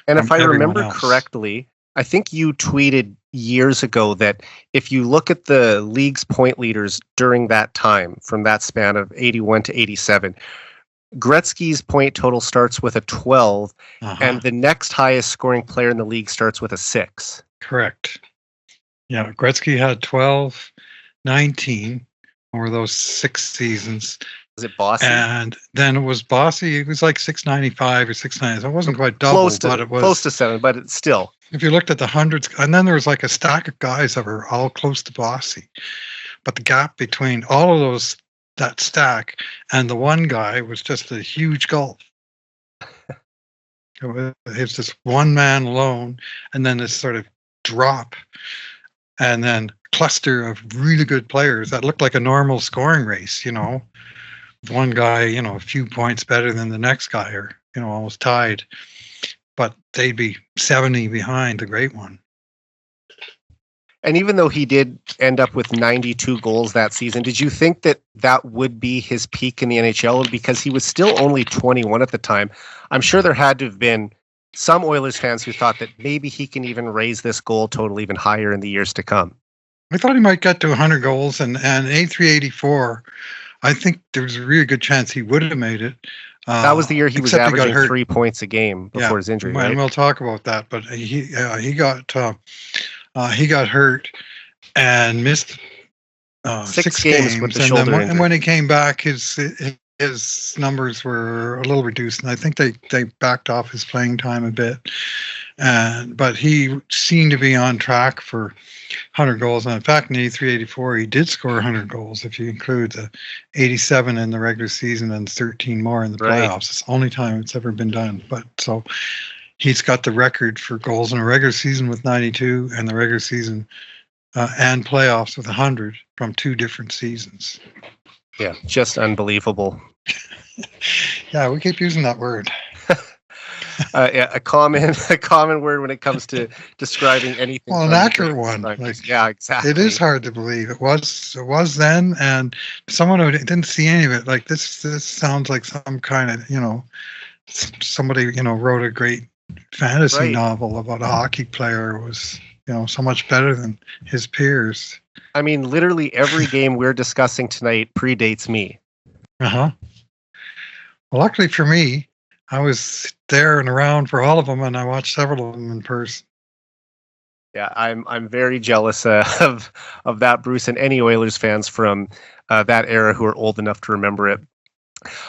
And if I remember correctly, I think you tweeted years ago that if you look at the league's point leaders during that time, from that span of 81 to 87, Gretzky's point total starts with a 12, and the next highest scoring player in the league starts with a 6. Correct. Yeah, Gretzky had 12, 19 over those 6 seasons. Was it Bossy? And then it was Bossy. It was like 695 or 690. So it wasn't quite double, but it was close to 7. But it's still. If you looked at the hundreds, and then there was like a stack of guys that were all close to Bossy, but the gap between all of that stack and the one guy was just a huge gulf. It was this one man alone, and then this sort of drop, and then cluster of really good players that looked like a normal scoring race. One guy, a few points better than the next guy, or almost tied, but they'd be 70 behind the Great One. And even though he did end up with 92 goals that season, did you think that would be his peak in the NHL? Because he was still only 21 at the time. I'm sure there had to have been some Oilers fans who thought that maybe he can even raise this goal total even higher in the years to come. I thought he might get to 100 goals, and 83-84, I think there was a really good chance he would have made it. That was the year he was averaging 3 points a game before his injury, right? And we'll talk about that, but he got hurt and missed 6 games with the shoulder injury. And when he came back, his numbers were a little reduced, and I think they backed off his playing time a bit. But he seemed to be on track for 100 goals. And in fact, in 83-84, he did score 100 goals if you include the 87 in the regular season and 13 more in the playoffs. Right. It's the only time it's ever been done. But so he's got the record for goals in a regular season with 92 and the regular season and playoffs with 100 from 2 different seasons. Yeah, just unbelievable. Yeah, we keep using that word. Yeah, a common word when it comes to describing anything. Well, an accurate one. Like, yeah, exactly. It is hard to believe. It was then, and someone who didn't see any of it, like this sounds like some kind of, somebody, wrote a great fantasy novel about a hockey player who was, so much better than his peers. I mean, literally every game we're discussing tonight predates me. Uh-huh. Well, luckily for me, I was there and around for all of them, and I watched several of them in person. Yeah, I'm very jealous of that, Bruce, and any Oilers fans from that era who are old enough to remember it.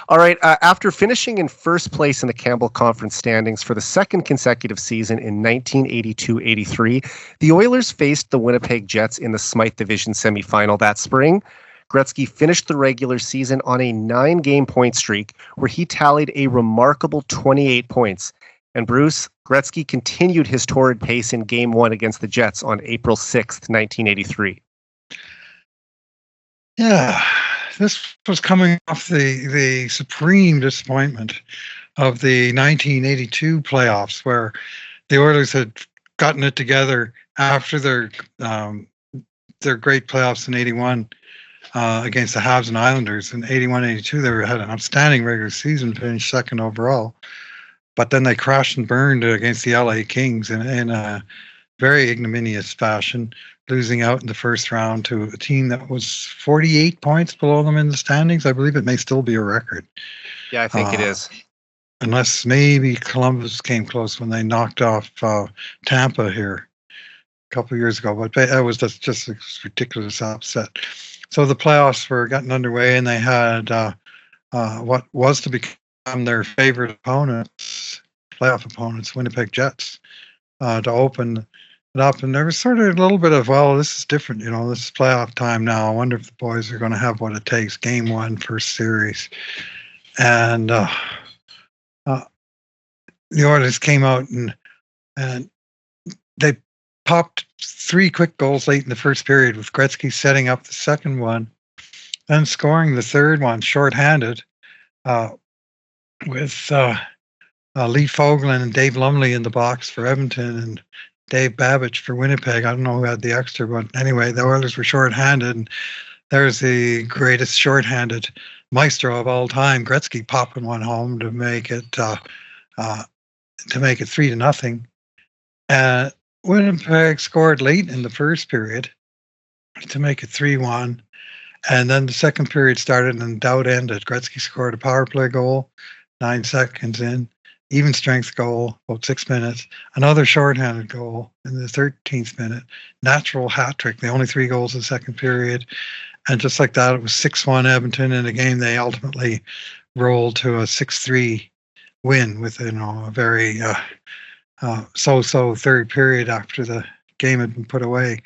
All right, after finishing in first place in the Campbell Conference standings for the second consecutive season in 1982-83, the Oilers faced the Winnipeg Jets in the Smythe Division semifinal that spring. Gretzky finished the regular season on a 9-game point streak where he tallied a remarkable 28 points. And Bruce, Gretzky continued his torrid pace in Game 1 against the Jets on April 6th, 1983. Yeah, this was coming off the supreme disappointment of the 1982 playoffs, where the Oilers had gotten it together after their great playoffs in 81 against the Habs and Islanders. In 81-82, they had an outstanding regular season, finished second overall. But then they crashed and burned against the LA Kings in a very ignominious fashion, losing out in the first round to a team that was 48 points below them in the standings. I believe it may still be a record. Yeah, I think it is. Unless maybe Columbus came close when they knocked off Tampa here a couple of years ago. But that was just a ridiculous upset. So the playoffs were getting underway, and they had what was to become their favorite opponents, playoff opponents, Winnipeg Jets, to open it up. And there was sort of a little bit of, well, this is different, this is playoff time now. I wonder if the boys are going to have what it takes. Game 1, first series. And the Oilers came out and they popped 3 quick goals late in the first period, with Gretzky setting up the second one, then scoring the third one shorthanded, with Lee Fogland and Dave Lumley in the box for Edmonton and Dave Babbage for Winnipeg. I don't know who had the extra, but anyway, the Oilers were shorthanded, and there's the greatest shorthanded maestro of all time, Gretzky, popping one home to make it 3-0. Winnipeg scored late in the first period to make it 3-1, and then the second period started and doubt ended. Gretzky scored a power play goal 9 seconds in, even strength goal, about 6 minutes, another shorthanded goal in the 13th minute, natural hat trick, the only 3 goals in the second period. And just like that, it was 6-1 Edmonton in a game they ultimately rolled to a 6-3 win with, a very so-so third period after the game had been put away.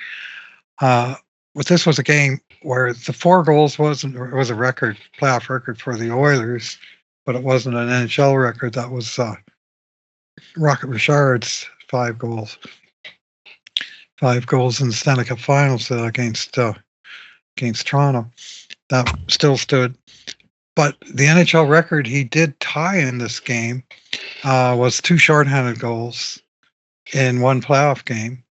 But this was a game where the 4 goals was a record, playoff record for the Oilers, but it wasn't an NHL record. That was Rocket Richard's 5 goals. 5 goals in the Stanley Cup Finals against Toronto. That still stood. But the NHL record he did tie in this game was 2 shorthanded goals in 1 playoff game.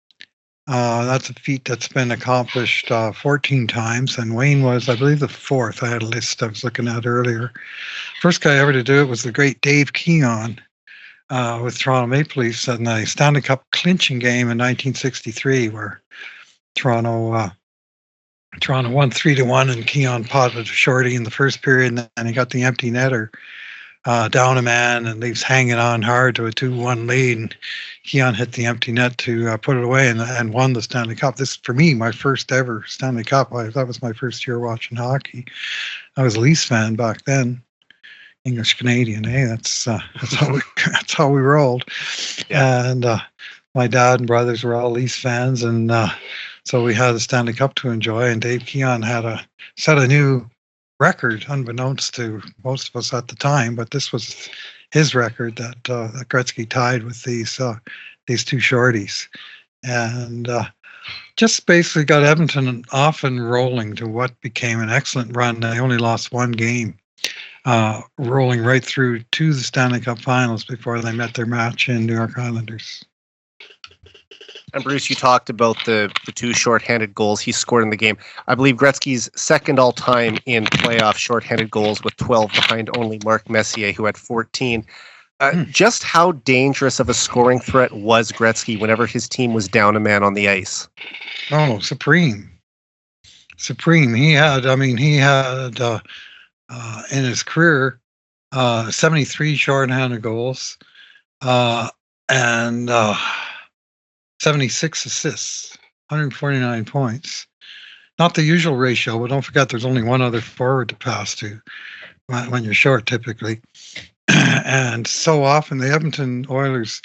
That's a feat that's been accomplished 14 times, and Wayne was, I believe, the 4th. I had a list I was looking at earlier. First guy ever to do it was the great Dave Keon with Toronto Maple Leafs in the Stanley Cup clinching game in 1963, where Toronto won 3-1, and Keon potted a shorty in the first period, and he got the empty netter down a man and leaves hanging on hard to a 2-1 lead, and Keon hit the empty net to put it away and won the Stanley Cup. This, for me, my first ever Stanley Cup. That was my first year watching hockey. I was a Leafs fan back then, English Canadian. Hey, that's how we rolled. Yeah. And my dad and brothers were all Leafs fans, and so we had the Stanley Cup to enjoy. And Dave Keon had set a new record, unbeknownst to most of us at the time, but this was his record that Gretzky tied with these 2 shorties, and just basically got Edmonton off and rolling to what became an excellent run. They only lost 1 game rolling right through to the Stanley Cup Finals before they met their match in New York Islanders. And Bruce, you talked about the two shorthanded goals he scored in the game. I believe Gretzky's second all-time in playoff shorthanded goals with 12 behind only Mark Messier, who had 14. Just how dangerous of a scoring threat was Gretzky whenever his team was down a man on the ice? Oh, supreme. He had in his career, 73 shorthanded goals, and 76 assists, 149 points. Not the usual ratio, but don't forget there's only one other forward to pass to when you're short, typically. And so often the Edmonton Oilers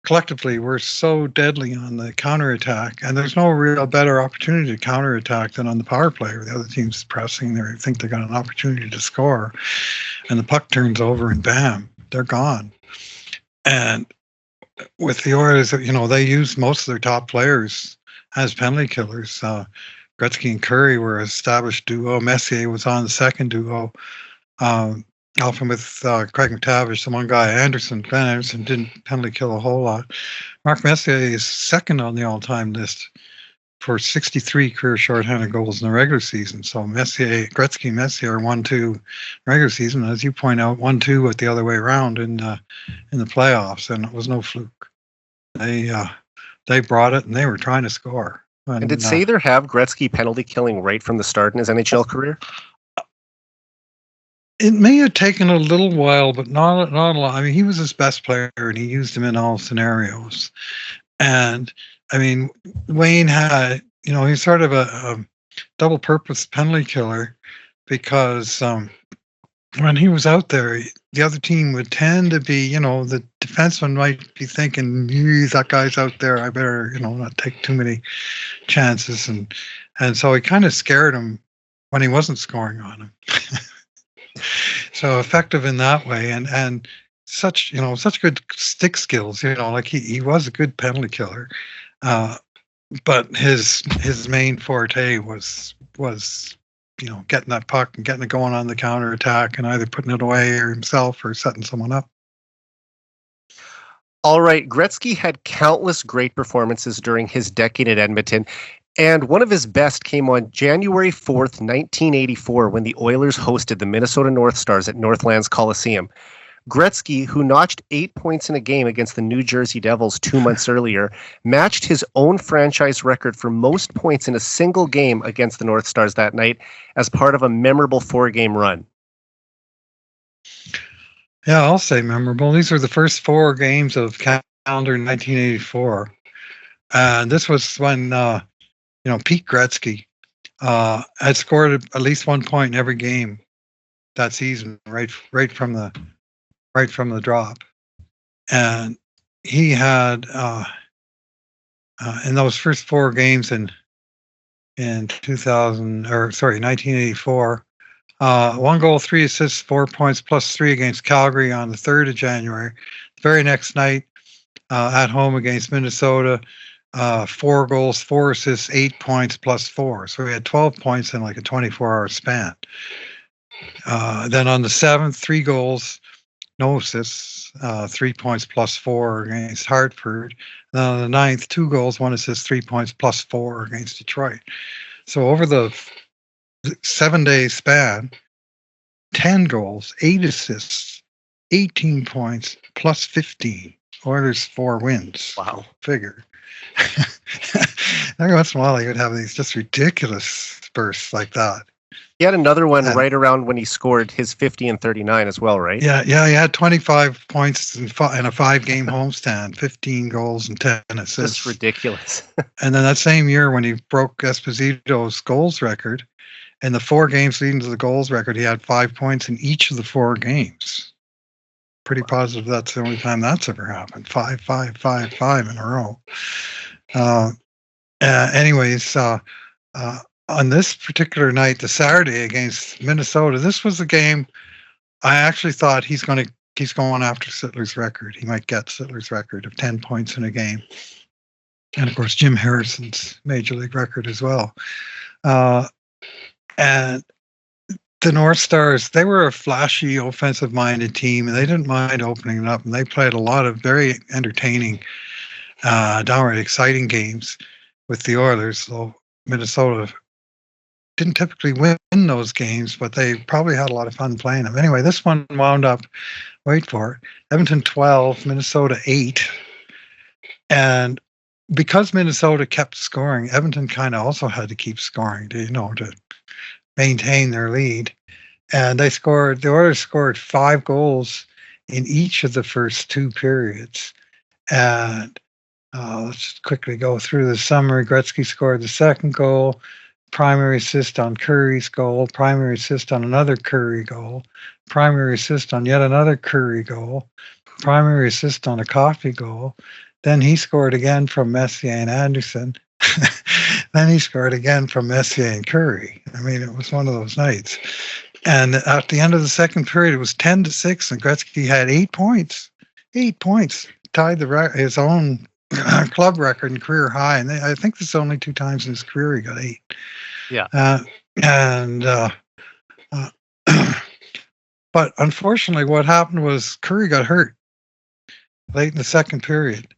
collectively were so deadly on the counterattack, and there's no real better opportunity to counterattack than on the power play where the other team's pressing. They think they got an opportunity to score, and the puck turns over and bam, they're gone. And with the Oilers, they used most of their top players as penalty killers. Gretzky and Curry were an established duo. Messier was on the second duo. Often with Craig McTavish, the one guy, Glenn Anderson, didn't penalty kill a whole lot. Mark Messier is second on the all-time list for 63 career shorthanded goals in the regular season. So Gretzky and Messier are 1-2 regular season. As you point out, 1-2 went the other way around in the playoffs, and it was no fluke. They brought it, and they were trying to score. And did Sather have Gretzky penalty killing right from the start in his NHL career? It may have taken a little while, but not a lot. I mean, he was his best player, and he used him in all scenarios. And I mean, Wayne had, he's sort of a double-purpose penalty killer because when he was out there, the other team would tend to be, the defenseman might be thinking, that guy's out there, I better, not take too many chances. And so he kind of scared him when he wasn't scoring on him. So effective in that way, and such good stick skills. Like he was a good penalty killer, but his main forte was getting that puck and getting it going on the counterattack and either putting it away or himself or setting someone up. All right, Gretzky had countless great performances during his decade at Edmonton. And one of his best came on January 4th, 1984, when the Oilers hosted the Minnesota North Stars at Northlands Coliseum. Gretzky, who notched 8 points in a game against the New Jersey Devils 2 months earlier, matched his own franchise record for most points in a single game against the North Stars that night as part of a memorable 4-game run. Yeah, I'll say memorable. These were the first 4 games of calendar 1984. And this was when Pete Gretzky had scored at least 1 point in every game that season, right from the drop, and he had in those first 4 games in 1984, 1 goal, 3 assists, 4 points, plus 3 against Calgary on the 3rd of January. The very next night, at home against Minnesota. 4 goals, 4 assists, 8 points, plus 4. So he had 12 points in like a 24-hour span. Then on the 7th, 3 goals, no assists, 3 points, plus 4 against Hartford. Then on the 9th, 2 goals, 1 assist, 3 points, plus 4 against Detroit. So over the 7-day span, 10 goals, 8 assists, 18 points, plus 15. Oilers 4 wins. Wow. Figure. Every once in a while, he would have these just ridiculous bursts like that. He had another one right around when he scored his 50 and 39 as well, right? Yeah. He had 25 points in a 5-game homestand, 15 goals and 10 assists. That's ridiculous. And then that same year, when he broke Esposito's goals record, in the 4 games leading to the goals record, he had 5 points in each of the 4 games. Pretty positive that's the only time that's ever happened. 5 in a row. Anyways, on this particular night, the Saturday against Minnesota, this was the game I actually thought he's going after Sittler's record. He might get Sittler's record of 10 points in a game. And of course, Jim Harrison's major league record as well. And the North Stars, they were a flashy, offensive-minded team, and they didn't mind opening it up. And they played a lot of very entertaining, downright exciting games with the Oilers. So Minnesota didn't typically win those games, but they probably had a lot of fun playing them. Anyway, this one wound up, wait for it, Edmonton 12, Minnesota 8. And because Minnesota kept scoring, Edmonton kind of also had to keep scoring to maintain their lead. And the Oilers scored 5 goals in each of the first 2 periods. And let's quickly go through the summary. Gretzky scored the second goal, primary assist on Curry's goal, primary assist on another Curry goal, primary assist on yet another Curry goal, primary assist on a Coffey goal. Then he scored again from Messier and Anderson. Then he scored again from Messier and Curry. I mean, it was one of those nights. And at the end of the second period, it was 10-6, and Gretzky had 8 points. 8 points, tied his own club record and career high. And I think this is only 2 times in his career he got 8. Yeah. But unfortunately, what happened was Curry got hurt late in the second period,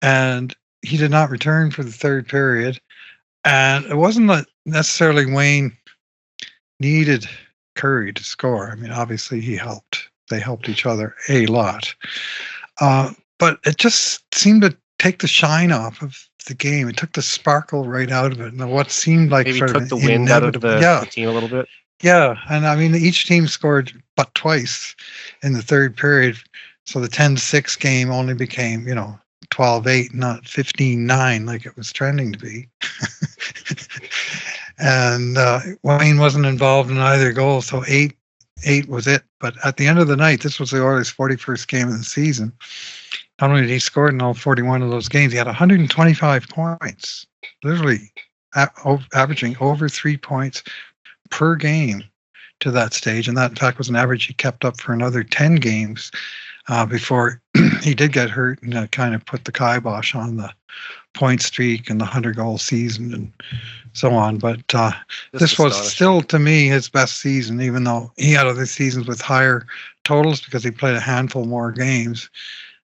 and he did not return for the third period. And it wasn't that necessarily Wayne needed Curry to score. I mean, obviously he helped. They helped each other a lot. But it just seemed to take the shine off of the game. It took the sparkle right out of it. And what seemed like maybe sort took of the wind out of the team a little bit. Yeah. And I mean, each team scored but twice in the third period. So the 10-6 game only became, 12-8, not 15-9 like it was trending to be. And Wayne wasn't involved in either goal, so 8 was it. But at the end of the night, this was the Oilers' 41st game of the season. Not only did he score in all 41 of those games, he had 125 points, literally averaging over 3 points per game to that stage. And that, in fact, was an average he kept up for another 10 games before he did get hurt and kind of put the kibosh on the point streak and the 100-goal season and so on. But this was still, to me, his best season, even though he had other seasons with higher totals because he played a handful more games.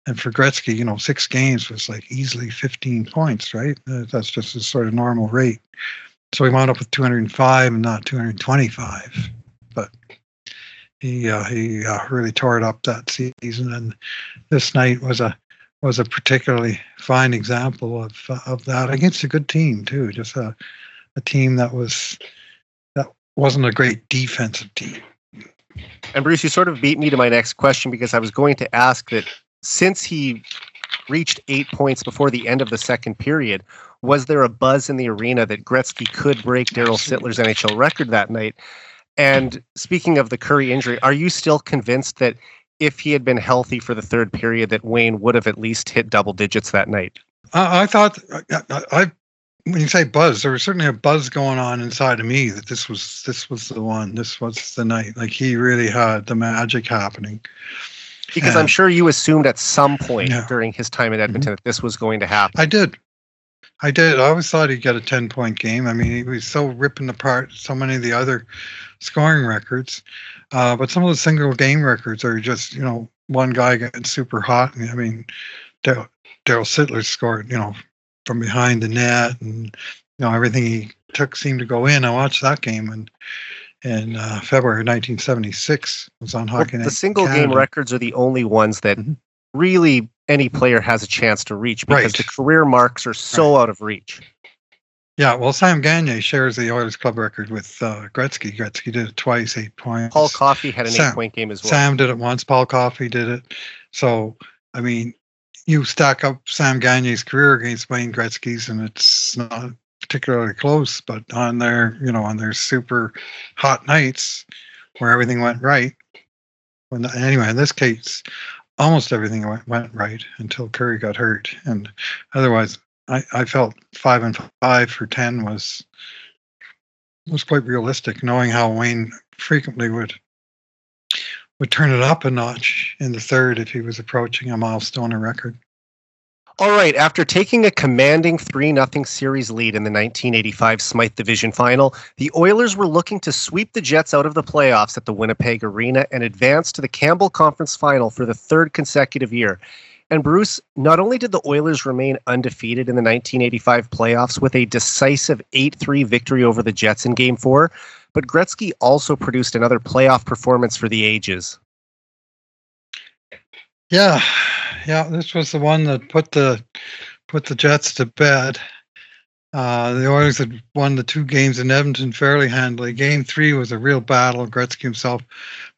And for Gretzky, 6 games was like easily 15 points, right? That's just his sort of normal rate. So he wound up with 205 and not 225. But he really tore it up that season, and this night was a particularly fine example of that against a good team too. Just a team that wasn't a great defensive team. And Bruce, you sort of beat me to my next question, because I was going to ask that since he reached 8 points before the end of the second period, was there a buzz in the arena that Gretzky could break Darryl Sittler's NHL record that night? And speaking of the Curry injury, are you still convinced that if he had been healthy for the third period, that Wayne would have at least hit double digits that night? I thought, when you say buzz, there was certainly a buzz going on inside of me that this was the one, this was the night. Like, he really had the magic happening. Because I'm sure you assumed at some point during his time in Edmonton that this was going to happen. I did. I always thought he'd get a 10-point game. I mean, he was so ripping apart so many of the other scoring records. But some of the single game records are just, one guy getting super hot. I mean, Darryl Sittler scored, from behind the net, and, everything he took seemed to go in. I watched that game in February 1976. It was on Hockey Night. The single game records are the only ones that really any player has a chance to reach, because the career marks are so out of reach. Yeah, well, Sam Gagner shares the Oilers club record with Gretzky. Gretzky did it twice, 8 points. Paul Coffey had an 8-point game as well. Sam did it once. Paul Coffey did it. So, I mean, you stack up Sam Gagner's career against Wayne Gretzky's, and it's not particularly close. But on their super hot nights where everything went right, anyway, in this case, almost everything went right until Curry got hurt, and otherwise, I felt 5-5 for 10 was quite realistic, knowing how Wayne frequently would turn it up a notch in the third if he was approaching a milestone or record. All right, after taking a commanding 3-0 series lead in the 1985 Smythe Division Final, the Oilers were looking to sweep the Jets out of the playoffs at the Winnipeg Arena and advance to the Campbell Conference Final for the third consecutive year. And Bruce, not only did the Oilers remain undefeated in the 1985 playoffs with a decisive 8-3 victory over the Jets in Game 4, but Gretzky also produced another playoff performance for the ages. Yeah, this was the one that put the Jets to bed. The Oilers had won the 2 games in Edmonton fairly handily. Game 3 was a real battle. Gretzky himself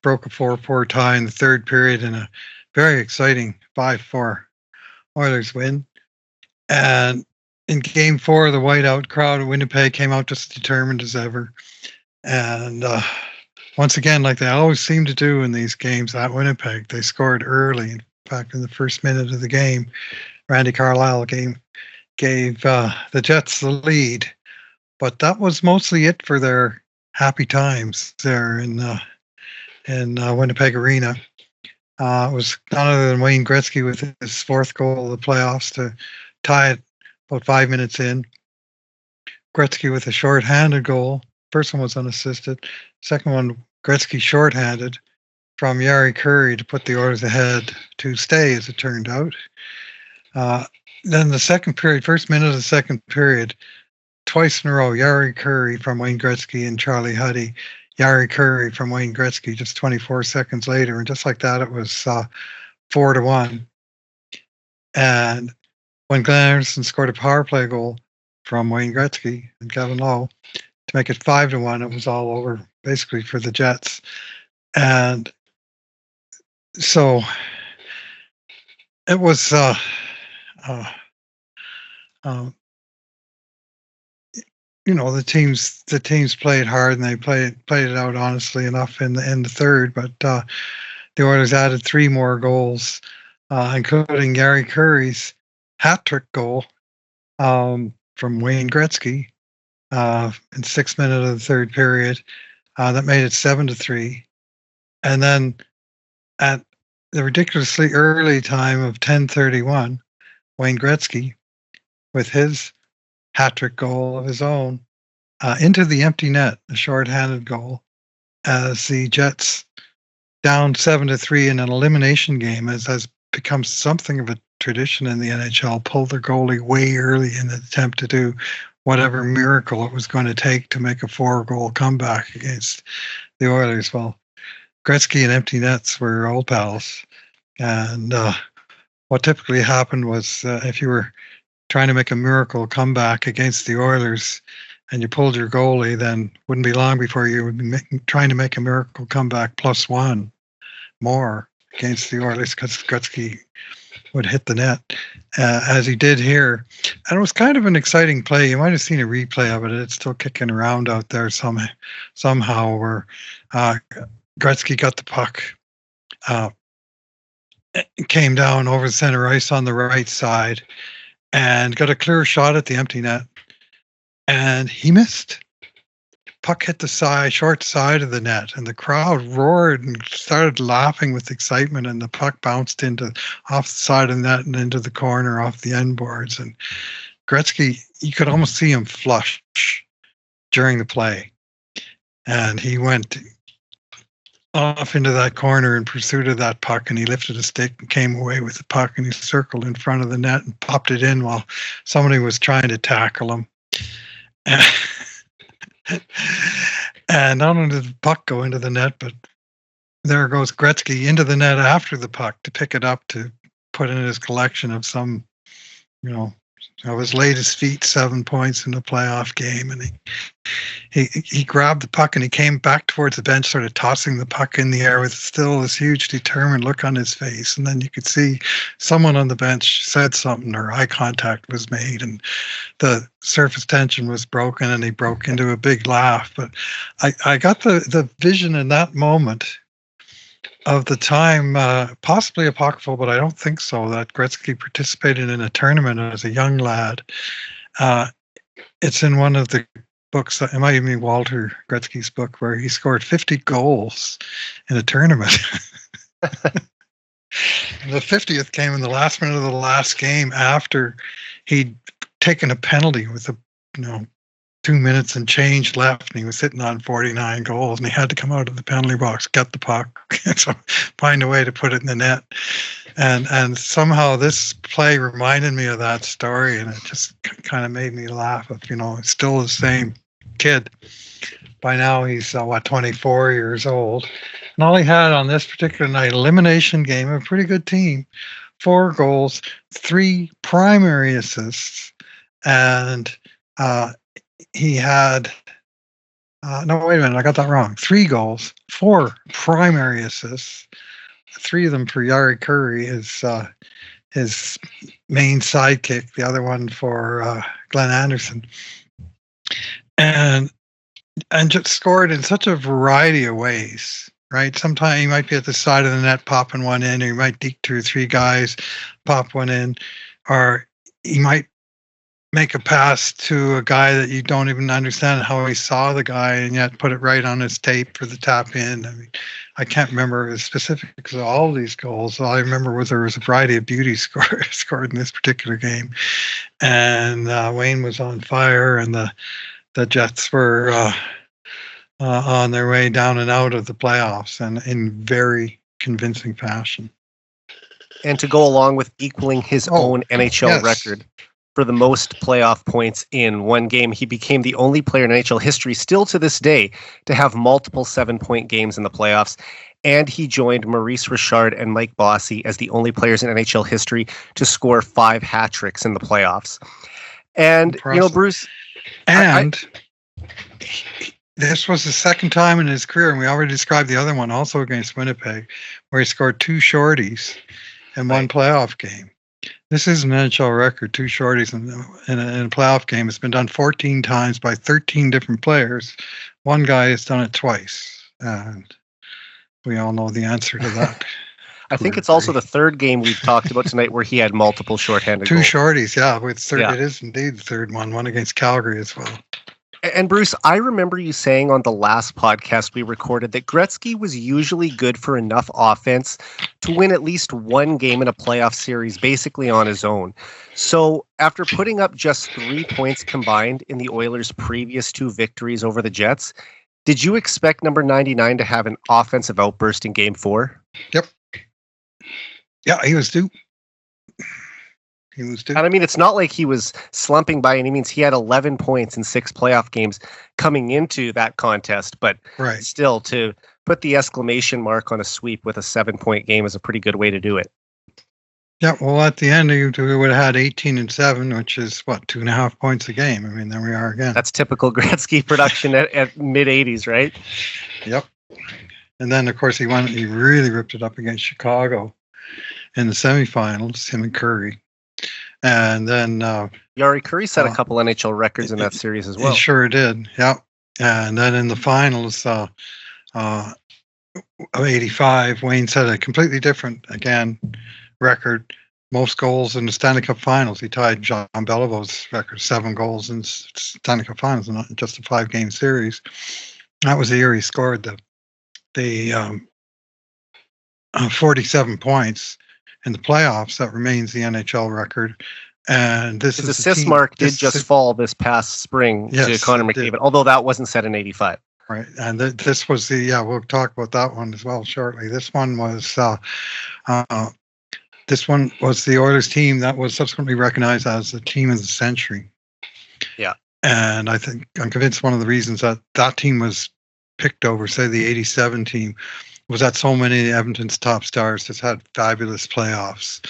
broke a 4-4 tie in the third period in a very exciting 5-4 Oilers win. And in Game 4, the whiteout crowd of Winnipeg came out just determined as ever. And once again, like they always seem to do in these games at Winnipeg, they scored early. In fact, in the first minute of the game, Randy Carlyle gave the Jets the lead. But that was mostly it for their happy times there in Winnipeg Arena. It was none other than Wayne Gretzky with his 4th goal of the playoffs to tie it about 5 minutes in. Gretzky with a short-handed goal. First one was unassisted. Second one, Gretzky short-handed from Yari Curry to put the Oilers ahead to stay, as it turned out. Then the second period, first minute of the second period, twice in a row, Yari Curry from Wayne Gretzky and Charlie Huddy. Yari Curry from Wayne Gretzky just 24 seconds later. And just like that, it was 4-1. And when Glenn Anderson scored a power play goal from Wayne Gretzky and Kevin Lowe to make it 5-1, it was all over basically for the Jets. And so it was the teams played hard and they played it out honestly enough in the third, but the Oilers added 3 more goals, including Yari Curry's hat-trick goal from Wayne Gretzky in 6 minutes of the third period. That made it 7-3. And then at the ridiculously early time of 10:31, Wayne Gretzky, with his hat-trick goal of his own, into the empty net, a short-handed goal, as the Jets, down 7-3 in an elimination game, as has become something of a tradition in the NHL, pulled their goalie way early in the attempt to do whatever miracle it was going to take to make a 4-goal comeback against the Oilers. Well, Gretzky and empty nets were old pals. And what typically happened was if you were trying to make a miracle comeback against the Oilers and you pulled your goalie, then wouldn't be long before you would be trying to make a miracle comeback +1 more against the Oilers, because Gretzky would hit the net, as he did here. And it was kind of an exciting play. You might have seen a replay of it. It's still kicking around out there somehow, where Gretzky got the puck, came down over the center ice on the right side and got a clear shot at the empty net. And he missed. Puck hit the short side of the net, and the crowd roared and started laughing with excitement, and the puck bounced off the side of the net and into the corner off the end boards. And Gretzky, you could almost see him flush during the play. And he went off into that corner in pursuit of that puck, and he lifted a stick and came away with the puck, and he circled in front of the net and popped it in while somebody was trying to tackle him. And not only did the puck go into the net, but there goes Gretzky into the net after the puck to pick it up to put in his collection of some, of his latest feat, 7 points in the playoff game. And he grabbed the puck and he came back towards the bench, sort of tossing the puck in the air with still this huge determined look on his face. And then you could see someone on the bench said something, or eye contact was made, and the surface tension was broken, and he broke into a big laugh. But I got the vision in that moment of the time, possibly apocryphal, but I don't think so, that Gretzky participated in a tournament as a young lad. It's in one of the books, it might even be Walter Gretzky's book, where he scored 50 goals in a tournament. The 50th came in the last minute of the last game after he'd taken a penalty with 2 minutes and change left, and he was sitting on 49 goals, and he had to come out of the penalty box, get the puck, so find a way to put it in the net. And somehow this play reminded me of that story, and it just kind of made me laugh. It's still the same kid. By now he's 24 years old, and all he had on this particular night, elimination game, a pretty good team, 4 goals, 3 primary assists, and he had no, wait a minute, I got that wrong. 3 goals, 4 primary assists, 3 of them for Yari Curry, his main sidekick, the other one for Glenn Anderson, and just scored in such a variety of ways. Right, sometimes he might be at the side of the net popping one in, or he might deke 2 or 3 guys, pop one in, or he might make a pass to a guy that you don't even understand how he saw the guy, and yet put it right on his tape for the tap in. I mean, I can't remember the specifics of all of these goals. All I remember was there was a variety of beauty scored in this particular game, and Wayne was on fire, and the Jets were on their way down and out of the playoffs, and in very convincing fashion. And to go along with equaling his own NHL record for the most playoff points in one game, he became the only player in NHL history, still to this day, to have multiple 7-point games in the playoffs. And he joined Maurice Richard and Mike Bossy as the only players in NHL history to score 5 hat tricks in the playoffs. And, Impressive. Bruce... And this was the second time in his career, and we already described the other one, also against Winnipeg, where he scored 2 shorties in one playoff game. This is an NHL record, 2 shorties in a playoff game. It's been done 14 times by 13 different players. One guy has done it twice, and we all know the answer to that. I think it's also the third game we've talked about tonight where he had multiple shorthanded 2 goals. shorties, yeah. It is indeed the third one against Calgary as well. And Bruce, I remember you saying on the last podcast we recorded that Gretzky was usually good for enough offense to win at least one game in a playoff series basically on his own. So after putting up just 3 points combined in the Oilers' previous 2 victories over the Jets, did you expect number 99 to have an offensive outburst in Game 4? Yep. Yeah, he was due. And I mean, it's not like he was slumping by any means. He had 11 points in 6 playoff games coming into that contest, but still, to put the exclamation mark on a sweep with a 7-point game is a pretty good way to do it. Yeah, well, at the end, we would have had 18-7, which is, 2.5 points a game. I mean, there we are again. That's typical Gretzky production at mid-80s, right? Yep. And then, of course, he really ripped it up against Chicago in the semifinals, him and Curry. And then Yari Curry set a couple NHL records in that series as well. He sure did, yeah. And then in the finals of 85, Wayne set a completely different, again, record. Most goals in the Stanley Cup Finals. He tied John Beliveau's record, 7 goals in Stanley Cup Finals, not just a 5-game series. That was the year he scored the 47 points in the playoffs. That remains the NHL record. And his assist mark did just fall this past spring to Connor McDavid, although that wasn't set in 85. Right. And this was we'll talk about that one as well shortly. This one was the Oilers team that was subsequently recognized as the team of the century. Yeah. And I'm convinced one of the reasons that team was picked over, say, the 87 team was that so many of Edmonton's top stars just had fabulous playoffs.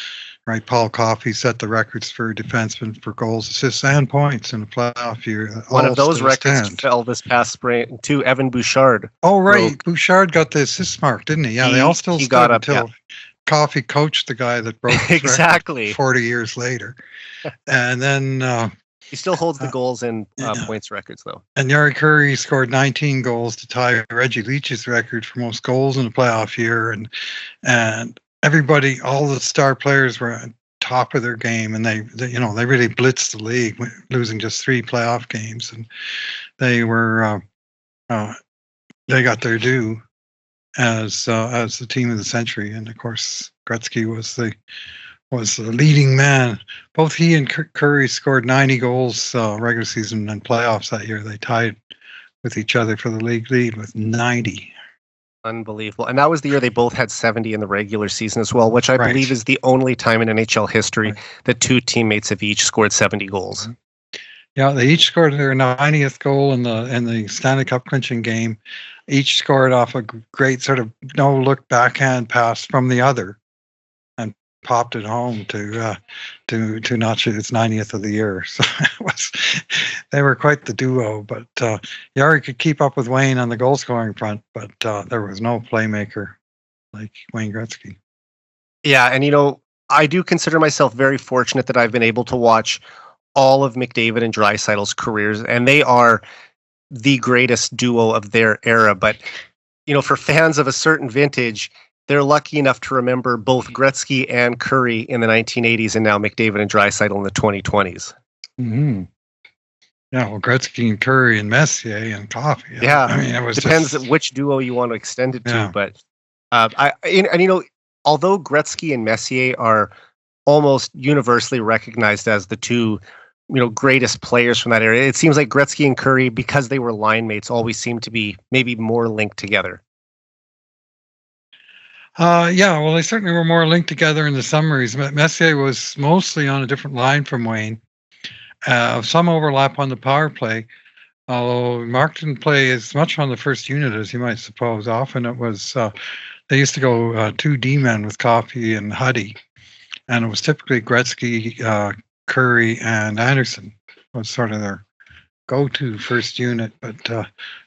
Right, Paul Coffey set the records for defensemen for goals, assists, and points in a playoff year. One of those records fell this past spring to Evan Bouchard. Oh, right. Bouchard got the assist mark, didn't he? Yeah, they all still stood until Coffey coached the guy that broke his record 40 years later. And then... he still holds the goals and points records, though. And Yari Curry scored 19 goals to tie Reggie Leach's record for most goals in a playoff year. And everybody, all the star players were on top of their game, and they really blitzed the league, losing just 3 playoff games, and they were they got their due. as the team of the century. And of course, Gretzky was the leading man. Both he and Curry scored 90 goals regular season and playoffs that year. They tied with each other for the league lead with 90. Unbelievable. And that was the year they both had 70 in the regular season as well, which I believe is the only time in NHL history that two teammates have each scored 70 goals. Yeah, they each scored their 90th goal in the Stanley Cup clinching game. Each scored off a great sort of no-look backhand pass from the other and popped it home to notch its 90th of the year. So they were quite the duo. But Jari could keep up with Wayne on the goal-scoring front, but there was no playmaker like Wayne Gretzky. Yeah, and I do consider myself very fortunate that I've been able to watch all of McDavid and Draisaitl's careers, and they are the greatest duo of their era. But, for fans of a certain vintage, they're lucky enough to remember both Gretzky and Curry in the 1980s and now McDavid and Draisaitl in the 2020s. Mm-hmm. Yeah, well, Gretzky and Curry and Messier and Coffey. Yeah, I mean, it depends which duo you want to extend it to. But, although Gretzky and Messier are almost universally recognized as the two greatest players from that era, it seems like Gretzky and Curry, because they were line mates, always seem to be maybe more linked together. Well, they certainly were more linked together in the summaries. Messier was mostly on a different line from Wayne. Some overlap on the power play, although Mark didn't play as much on the first unit as you might suppose. Often it was, they used to go two D-men with Coffey and Huddy, and it was typically Gretzky, Curry, and Anderson was sort of their go-to first unit. But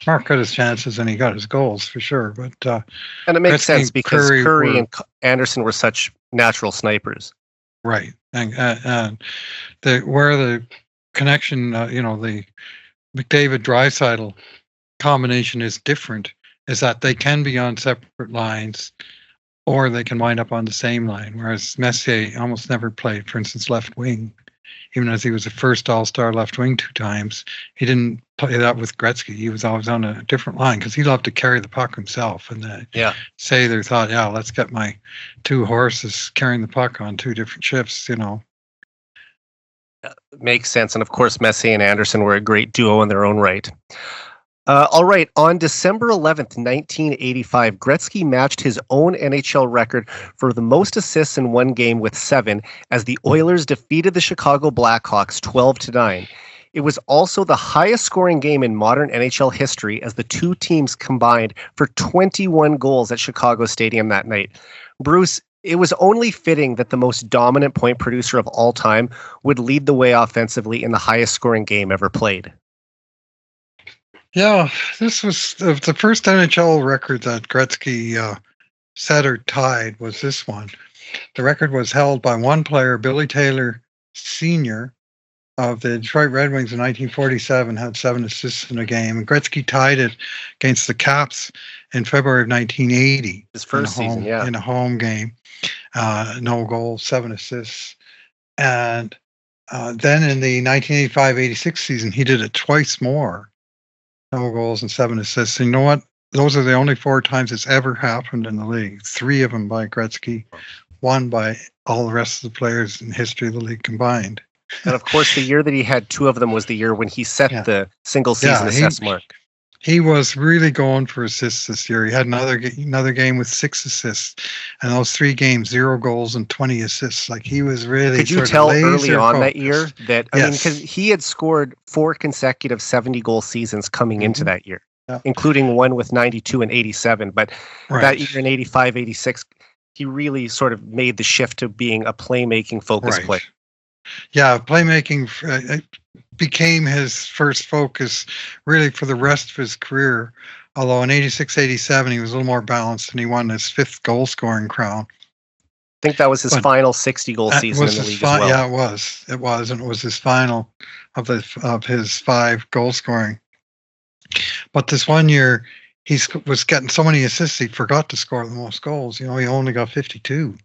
Mark got his chances and he got his goals for sure. But and it makes sense because Curry and Anderson were such natural snipers, right? And where the connection, the McDavid-Draisaitl combination is different, is that they can be on separate lines, or they can wind up on the same line. Whereas Messier almost never played, for instance, left wing. Even as he was the first All-Star left wing 2 times, he didn't play that with Gretzky. He was always on a different line because he loved to carry the puck himself. And Sather thought, let's get my 2 horses carrying the puck on 2 different shifts, Makes sense. And of course, Messier and Anderson were a great duo in their own right. All right. On December 11th, 1985, Gretzky matched his own NHL record for the most assists in one game with 7 as the Oilers defeated the Chicago Blackhawks 12-9. It was also the highest scoring game in modern NHL history as the two teams combined for 21 goals at Chicago Stadium that night. Bruce, it was only fitting that the most dominant point producer of all time would lead the way offensively in the highest scoring game ever played. Yeah, this was the first NHL record that Gretzky set or tied was this one. The record was held by one player, Billy Taylor Sr. of the Detroit Red Wings in 1947, had 7 assists in a game. And Gretzky tied it against the Caps in February of 1980. His first season, in a home game. No goals, 7 assists. And then in the 1985-86 season, he did it twice more. No goals and 7 assists. And you know what? Those are the only 4 times it's ever happened in the league. 3 of them by Gretzky, 1 by all the rest of the players in history of the league combined. And of course, the year that he had 2 of them was the year when he set the single season assist mark. He was really going for assists this year. He had another game with 6 assists, and those 3 games, 0 goals and 20 assists. Like he was really. Could you tell early on that year that I mean, because he had scored 4 consecutive 70-goal seasons coming into that year, including one with 92 and 87. But that year in 85, 86, he really sort of made the shift to being a playmaking focused player. Yeah, playmaking became his first focus really for the rest of his career. Although in 86-87, he was a little more balanced and he won his 5th goal-scoring crown. I think that was his final 60-goal season in the league as well. Yeah, it was. It was, and it was his final of his 5 goal-scoring. But this one year, he was getting so many assists, he forgot to score the most goals. He only got 52.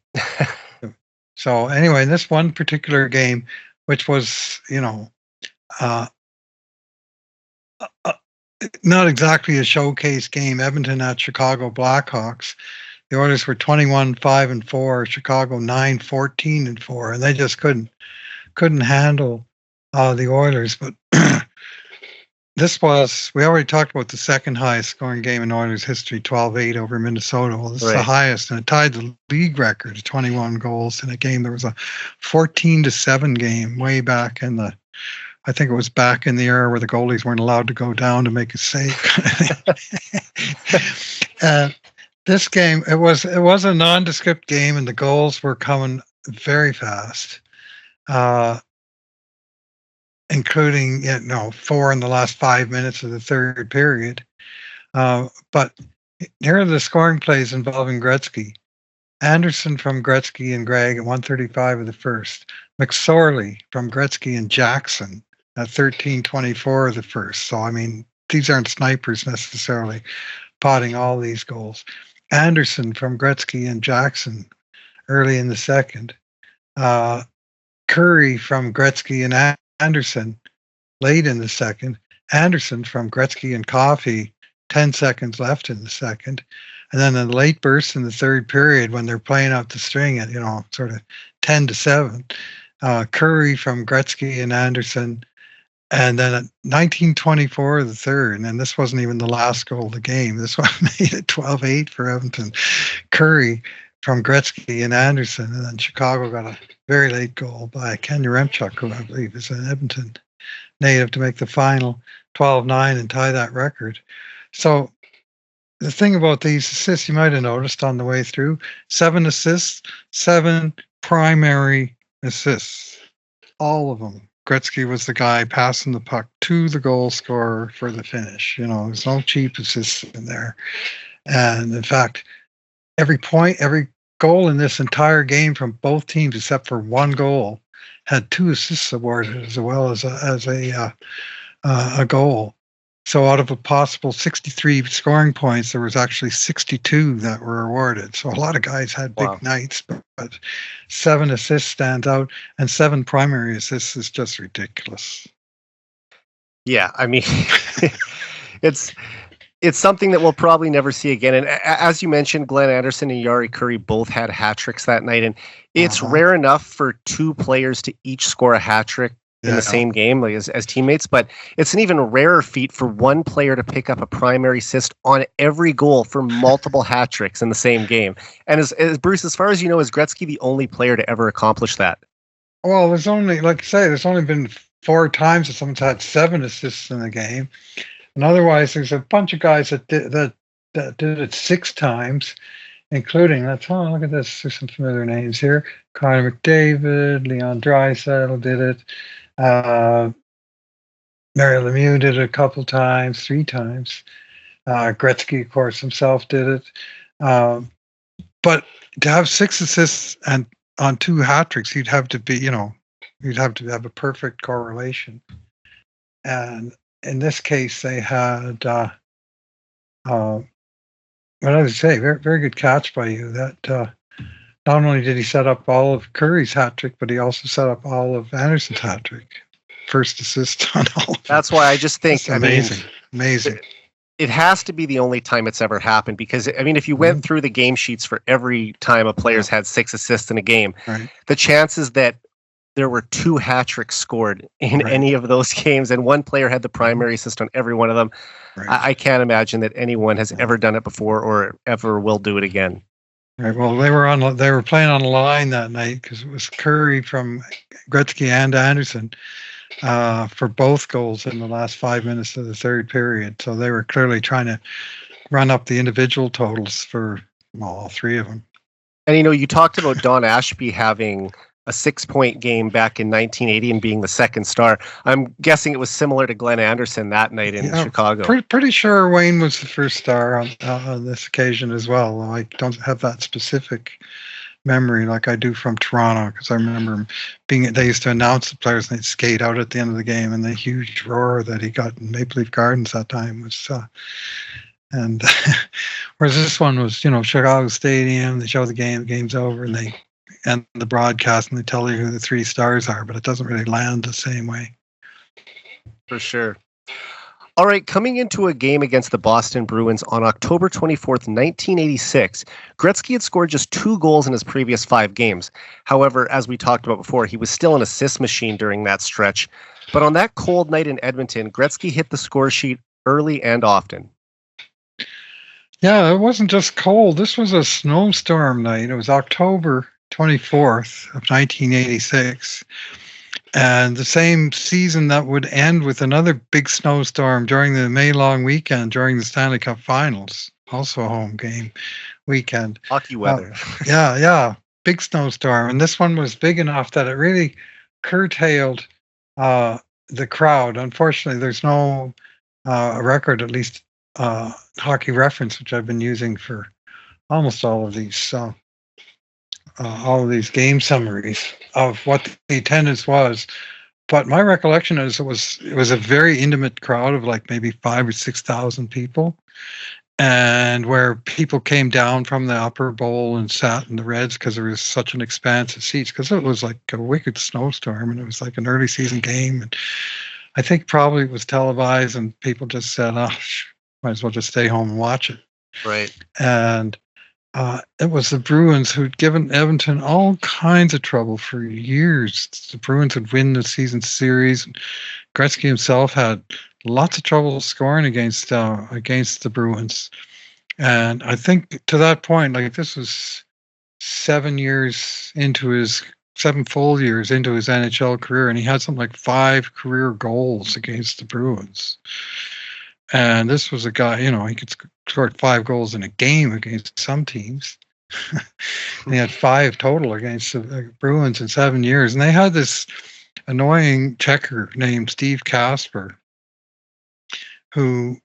So anyway, in this one particular game, which was, not exactly a showcase game. Edmonton at Chicago Blackhawks. The Oilers were 21-5-4, Chicago 9-14-4, and they just couldn't handle the Oilers. But we already talked about the second highest scoring game in Oilers history, 12-8 over Minnesota. Well, this is the highest, and it tied the league record of 21 goals in a game. There was a 14-7 game way back in the, I think it was back in the era where the goalies weren't allowed to go down to make a save. This game, it was a nondescript game, and the goals were coming very fast, including 4 in the last 5 minutes of the third period. But here are the scoring plays involving Gretzky. Anderson from Gretzky and Gregg at 1:35 of the first. McSorley from Gretzky and Jackson at 13:24 of the first. So, I mean, these aren't snipers necessarily potting all these goals. Anderson from Gretzky and Jackson early in the second. Curry from Gretzky and Anderson late in the second. Anderson from Gretzky and Coffey 10 seconds left in the second. And then a late burst in the third period when they're playing out the string at, sort of 10-7. Curry from Gretzky and Anderson. And then at 19:24 of the third, and this wasn't even the last goal of the game. This one made it 12-8 for Edmonton. Curry from Gretzky and Anderson, and then Chicago got a very late goal by Ken Yaremchuk, who I believe is an Edmonton native, to make the final 12-9 and tie that record. So the thing about these assists, you might have noticed on the way through, 7 assists, 7 primary assists, all of them. Gretzky was the guy passing the puck to the goal scorer for the finish. There's no cheap assists in there. And in fact, every goal in this entire game from both teams, except for one goal, had 2 assists awarded as well as a goal. So out of a possible 63 scoring points, there was actually 62 that were awarded. So a lot of guys had big nights, but 7 assists stands out, and 7 primary assists is just ridiculous. Yeah, I mean, it's something that we'll probably never see again. And as you mentioned, Glenn Anderson and Jari Kurri both had hat tricks that night, and it's rare enough for 2 players to each score a hat trick in the same game, like as teammates, but it's an even rarer feat for one player to pick up a primary assist on every goal for multiple hat tricks in the same game. And as Bruce, as far as you know, is Gretzky the only player to ever accomplish that? Well, there's only, like you say, there's only been 4 times that someone's had 7 assists in the game, and otherwise there's a bunch of guys that did it 6 times, including, look at this, there's some familiar names here. Connor McDavid, Leon Draisaitl did it. Mario Lemieux did it a couple times, 3 times. Gretzky, of course, himself did it. But to have 6 assists and on 2 hat tricks, you'd have to have a perfect correlation. And in this case, they had, what did I say? Very, very good catch by you. That not only did he set up all of Curry's hat trick, but he also set up all of Anderson's hat trick. First assist on all of them. That's why I just think, amazing. It has to be the only time it's ever happened, because, I mean, if you went through the game sheets for every time a player's had 6 assists in a game, the chances that there were 2 hat tricks scored in any of those games and one player had the primary assist on every one of them, I can't imagine that anyone has ever done it before or ever will do it again. Right. Well, they were playing on a line that night because it was Curry from Gretzky and Anderson for both goals in the last 5 minutes of the third period. So they were clearly trying to run up the individual totals for all 3 of them. And you talked about Don Ashby having a 6-point game back in 1980 and being the second star. I'm guessing it was similar to Glenn Anderson that night in Chicago. Pretty sure Wayne was the first star on this occasion as well. I don't have that specific memory like I do from Toronto, because I remember they used to announce the players and they'd skate out at the end of the game, and the huge roar that he got in Maple Leaf Gardens that time was and whereas this one was, Chicago Stadium, they show the game's over, and they end the broadcast and they tell you who the 3 stars are, but it doesn't really land the same way. For sure. All right, coming into a game against the Boston Bruins on October 24th, 1986, Gretzky had scored just 2 goals in his previous 5 games. However, as we talked about before, he was still an assist machine during that stretch. But on that cold night in Edmonton, Gretzky hit the score sheet early and often. Yeah, it wasn't just cold. This was a snowstorm night. It was October 24th of 1986. And the same season that would end with another big snowstorm during the May long weekend during the Stanley Cup Finals, also a home game weekend. Hockey weather. Yeah, big snowstorm. And this one was big enough that it really curtailed the crowd. Unfortunately, there's no record, at least Hockey Reference, which I've been using for almost all of these game summaries of what the attendance was. But my recollection is it was a very intimate crowd of like maybe 5,000 or 6,000 people, and where people came down from the upper bowl and sat in the Reds because there was such an expanse of seats, because it was like a wicked snowstorm and it was like an early season game. And I think probably it was televised and people just said, oh, might as well just stay home and watch it. Right. And it was the Bruins who'd given Edmonton all kinds of trouble for years. The Bruins would win the season series. And Gretzky himself had lots of trouble scoring against the Bruins. And I think to that point, like this was 7 full years into his NHL career, and he had something like 5 career goals against the Bruins. And this was a guy, he could score 5 goals in a game against some teams. And he had 5 total against the Bruins in 7 years. And they had this annoying checker named Steve Casper who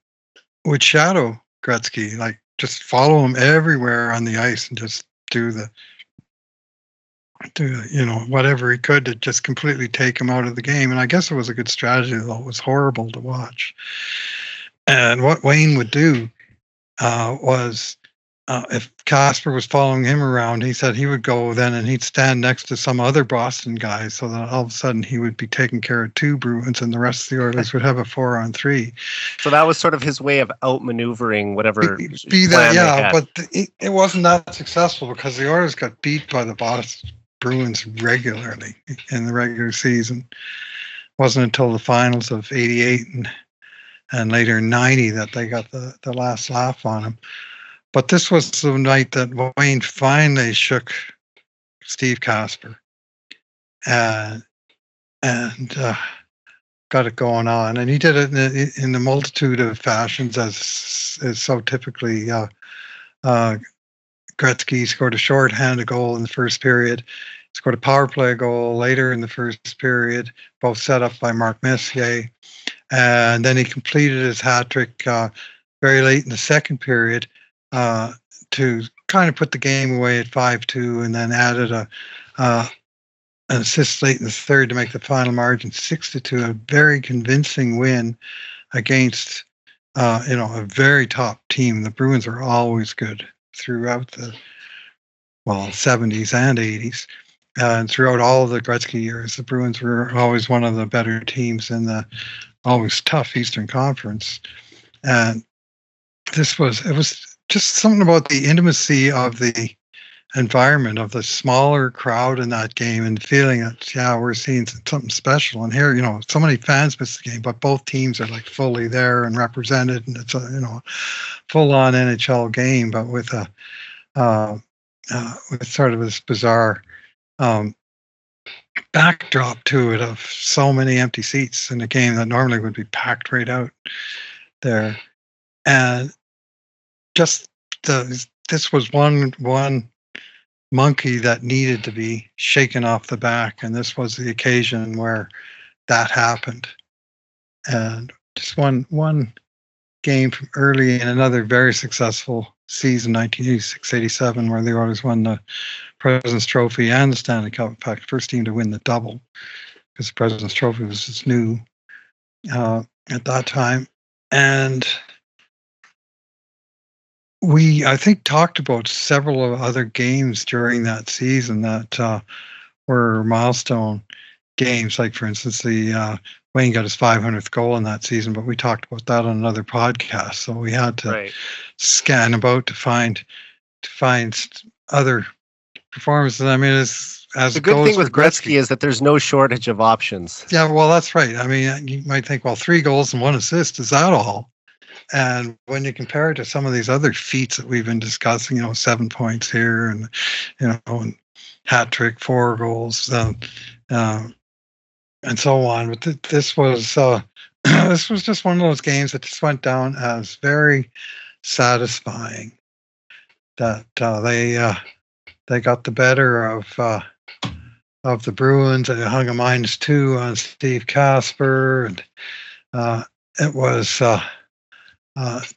would shadow Gretzky, like just follow him everywhere on the ice and just do whatever he could to just completely take him out of the game. And I guess it was a good strategy, though it was horrible to watch. And what Wayne would do was, if Casper was following him around, he said he would go then and he'd stand next to some other Boston guy, so that all of a sudden he would be taking care of 2 Bruins and the rest of the Oilers would have a 4-on-3. So that was sort of his way of outmaneuvering whatever. But it wasn't that successful because the Oilers got beat by the Boston Bruins regularly in the regular season. It wasn't until the finals of 88 and later 90 that they got the last laugh on him. But this was the night that Wayne finally shook Steve Casper and got it going on. And he did it in a multitude of fashions, as so typically. Gretzky scored a shorthanded goal in the first period, scored a power play goal later in the first period, both set up by Mark Messier. And then he completed his hat trick very late in the second period to kind of put the game away at 5-2, and then added an assist late in the third to make the final margin 6-2. A very convincing win against a very top team. The Bruins are always good throughout the 70s and 80s. And throughout all of the Gretzky years, the Bruins were always one of the better teams in the always tough Eastern Conference. And it was just something about the intimacy of the environment, of the smaller crowd in that game, and feeling that, we're seeing something special. And here, so many fans miss the game, but both teams are like fully there and represented, and it's a, full-on NHL game, but with with sort of this bizarre backdrop to it of so many empty seats in a game that normally would be packed right out there. And just this was one monkey that needed to be shaken off the back, and this was the occasion where that happened. And just one game from early in another very successful season, 1986-87, where the Oilers won the President's Trophy and the Stanley Cup. In fact, first team to win the double, because the President's Trophy was just new at that time. And we, I think, talked about several of other games during that season that were milestone games, like, for instance, the Wayne got his 500th goal in that season, but we talked about that on another podcast. So we had to scan about to find other performances. I mean, as the good thing with Gretzky is that there's no shortage of options. Yeah, well, that's right. I mean, you might think, well, 3 goals and 1 assist, is that all? And when you compare it to some of these other feats that we've been discussing, 7 points here, and and hat trick, 4 goals, and so on. But this was this was just one of those games that just went down as very satisfying. That they got the better of the Bruins. They hung a -2 on Steve Kasper, and it was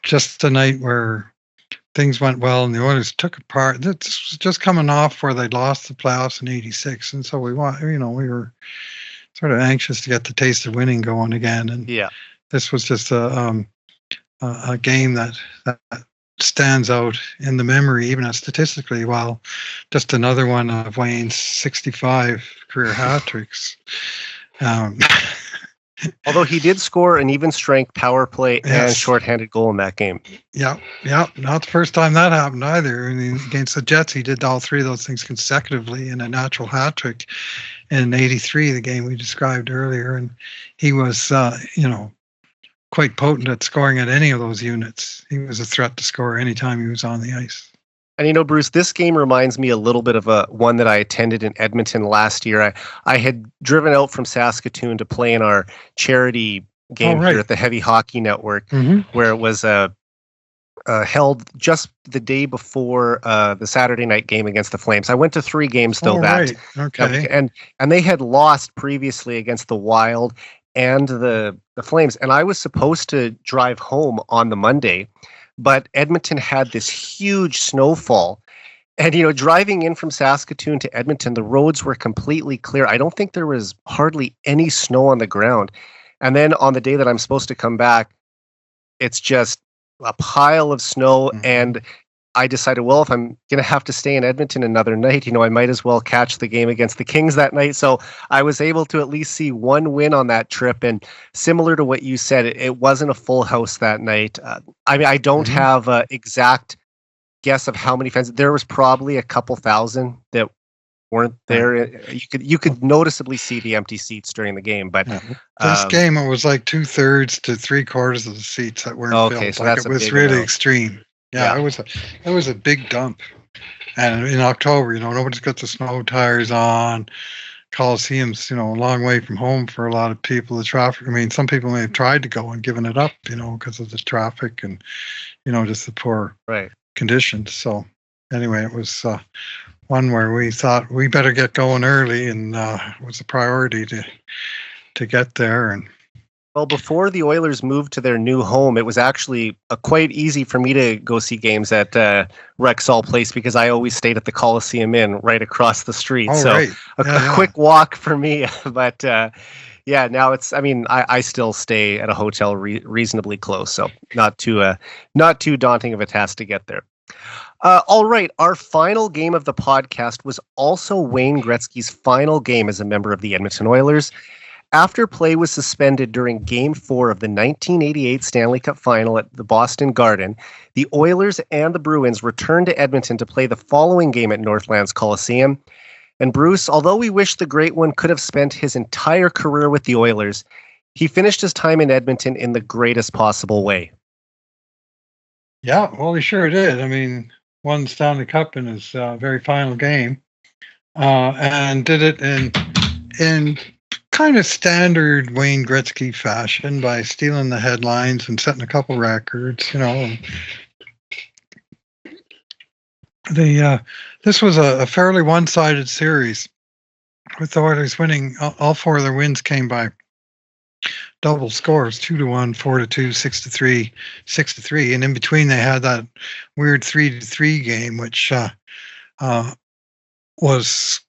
just a night where things went well, and the Oilers took apart. This was just coming off where they'd lost the playoffs in '86, and so we were sort of anxious to get the taste of winning going again. And this was just a game that stands out in the memory, even statistically, while just another one of Wayne's 65 career hat tricks. Although he did score an even strength power play and shorthanded goal in that game. Yeah. Not the first time that happened either. I mean, against the Jets, he did all 3 of those things consecutively in a natural hat trick in '83, the game we described earlier. And he was, quite potent at scoring at any of those units. He was a threat to score anytime he was on the ice. And Bruce, this game reminds me a little bit of one that I attended in Edmonton last year. I had driven out from Saskatoon to play in our charity game here at the Heavy Hockey Network, where it was held just the day before the Saturday night game against the Flames. I went to 3 games though and they had lost previously against the Wild and the Flames, and I was supposed to drive home on the Monday, but Edmonton had this huge snowfall, and driving in from Saskatoon to Edmonton, the roads were completely clear. I don't think there was hardly any snow on the ground, and then on the day that I'm supposed to come back, it's just a pile of snow, and I decided, well, if I'm going to have to stay in Edmonton another night, I might as well catch the game against the Kings that night. So I was able to at least see 1 win on that trip. And similar to what you said, it wasn't a full house that night. I don't have an exact guess of how many fans. There was probably a couple thousand that weren't there. You could noticeably see the empty seats during the game. But this game, it was like 2/3 to 3/4 of the seats that weren't filled. So that's it was really extreme. Yeah, it was a big dump. And in October, nobody's got the snow tires on. Coliseum's, a long way from home for a lot of people. The traffic, some people may have tried to go and given it up, because of the traffic and, just the poor conditions. So anyway, it was one where we thought we better get going early, and it was a priority to get there. And well, before the Oilers moved to their new home, it was actually quite easy for me to go see games at Rexall Place, because I always stayed at the Coliseum Inn right across the street. A quick walk for me. But now it's, I still stay at a hotel reasonably close, so not too daunting of a task to get there. All right, our final game of the podcast was also Wayne Gretzky's final game as a member of the Edmonton Oilers. After play was suspended during Game 4 of the 1988 Stanley Cup Final at the Boston Garden, the Oilers and the Bruins returned to Edmonton to play the following game at Northlands Coliseum. And Bruce, although we wish the Great One could have spent his entire career with the Oilers, he finished his time in Edmonton in the greatest possible way. Yeah, well, he sure did. Won Stanley Cup in his very final game, and did it in kind of standard Wayne Gretzky fashion by stealing the headlines and setting a couple records. This was a fairly one-sided series, with the Oilers winning. All 4 of their wins came by double scores: 2-1, 4-2, 6-3, 6-3, and in between they had that weird 3-3 game, which was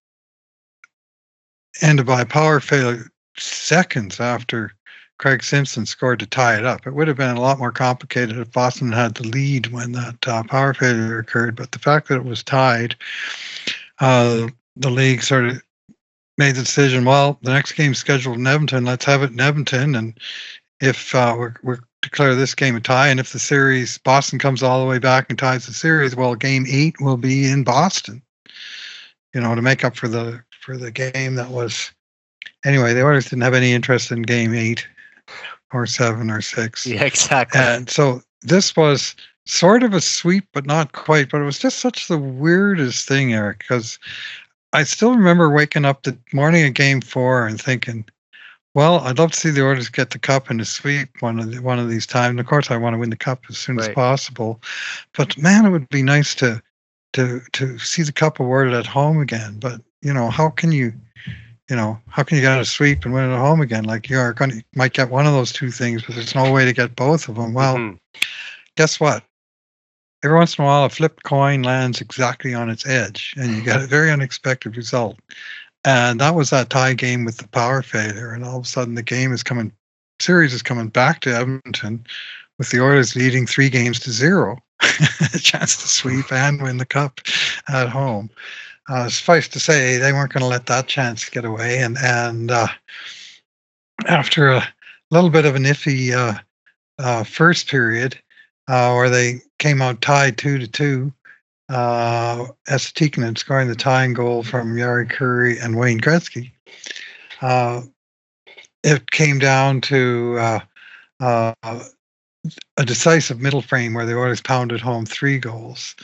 ended by power failure seconds after Craig Simpson scored to tie it up. It would have been a lot more complicated if Boston had the lead when that power failure occurred, but the fact that it was tied, the league sort of made the decision, well, the next game's scheduled in Edmonton. Let's have it in Edmonton. And if we're declare this game a tie, and if the series, Boston comes all the way back and ties the series, well, game 8 will be in Boston, to make up for the game that was. Anyway, the Oilers didn't have any interest in game 8 or 7 or 6. Yeah, exactly. And so this was sort of a sweep, but not quite. But it was just such the weirdest thing, Eric, because I still remember waking up the morning of Game 4 and thinking, well, I'd love to see the Oilers get the cup and a sweep one of these times. And of course, I want to win the cup as soon as possible. But man, it would be nice to see the cup awarded at home again. But how can you get a sweep and win it at home again? Like might get one of those two things, but there's no way to get both of them. Well, guess what? Every once in a while, a flipped coin lands exactly on its edge, and you get a very unexpected result. And that was that tie game with the power failure. And all of a sudden, the series is coming back to Edmonton with the Oilers leading 3-0, a chance to sweep and win the cup at home. Suffice to say, they weren't going to let that chance get away. And after a little bit of an iffy first period, where they came out tied 2-2, Tikkanen scoring the tying goal from Eric Friesen and Wayne Gretzky. It came down to a decisive middle frame where the Oilers pounded home 3 goals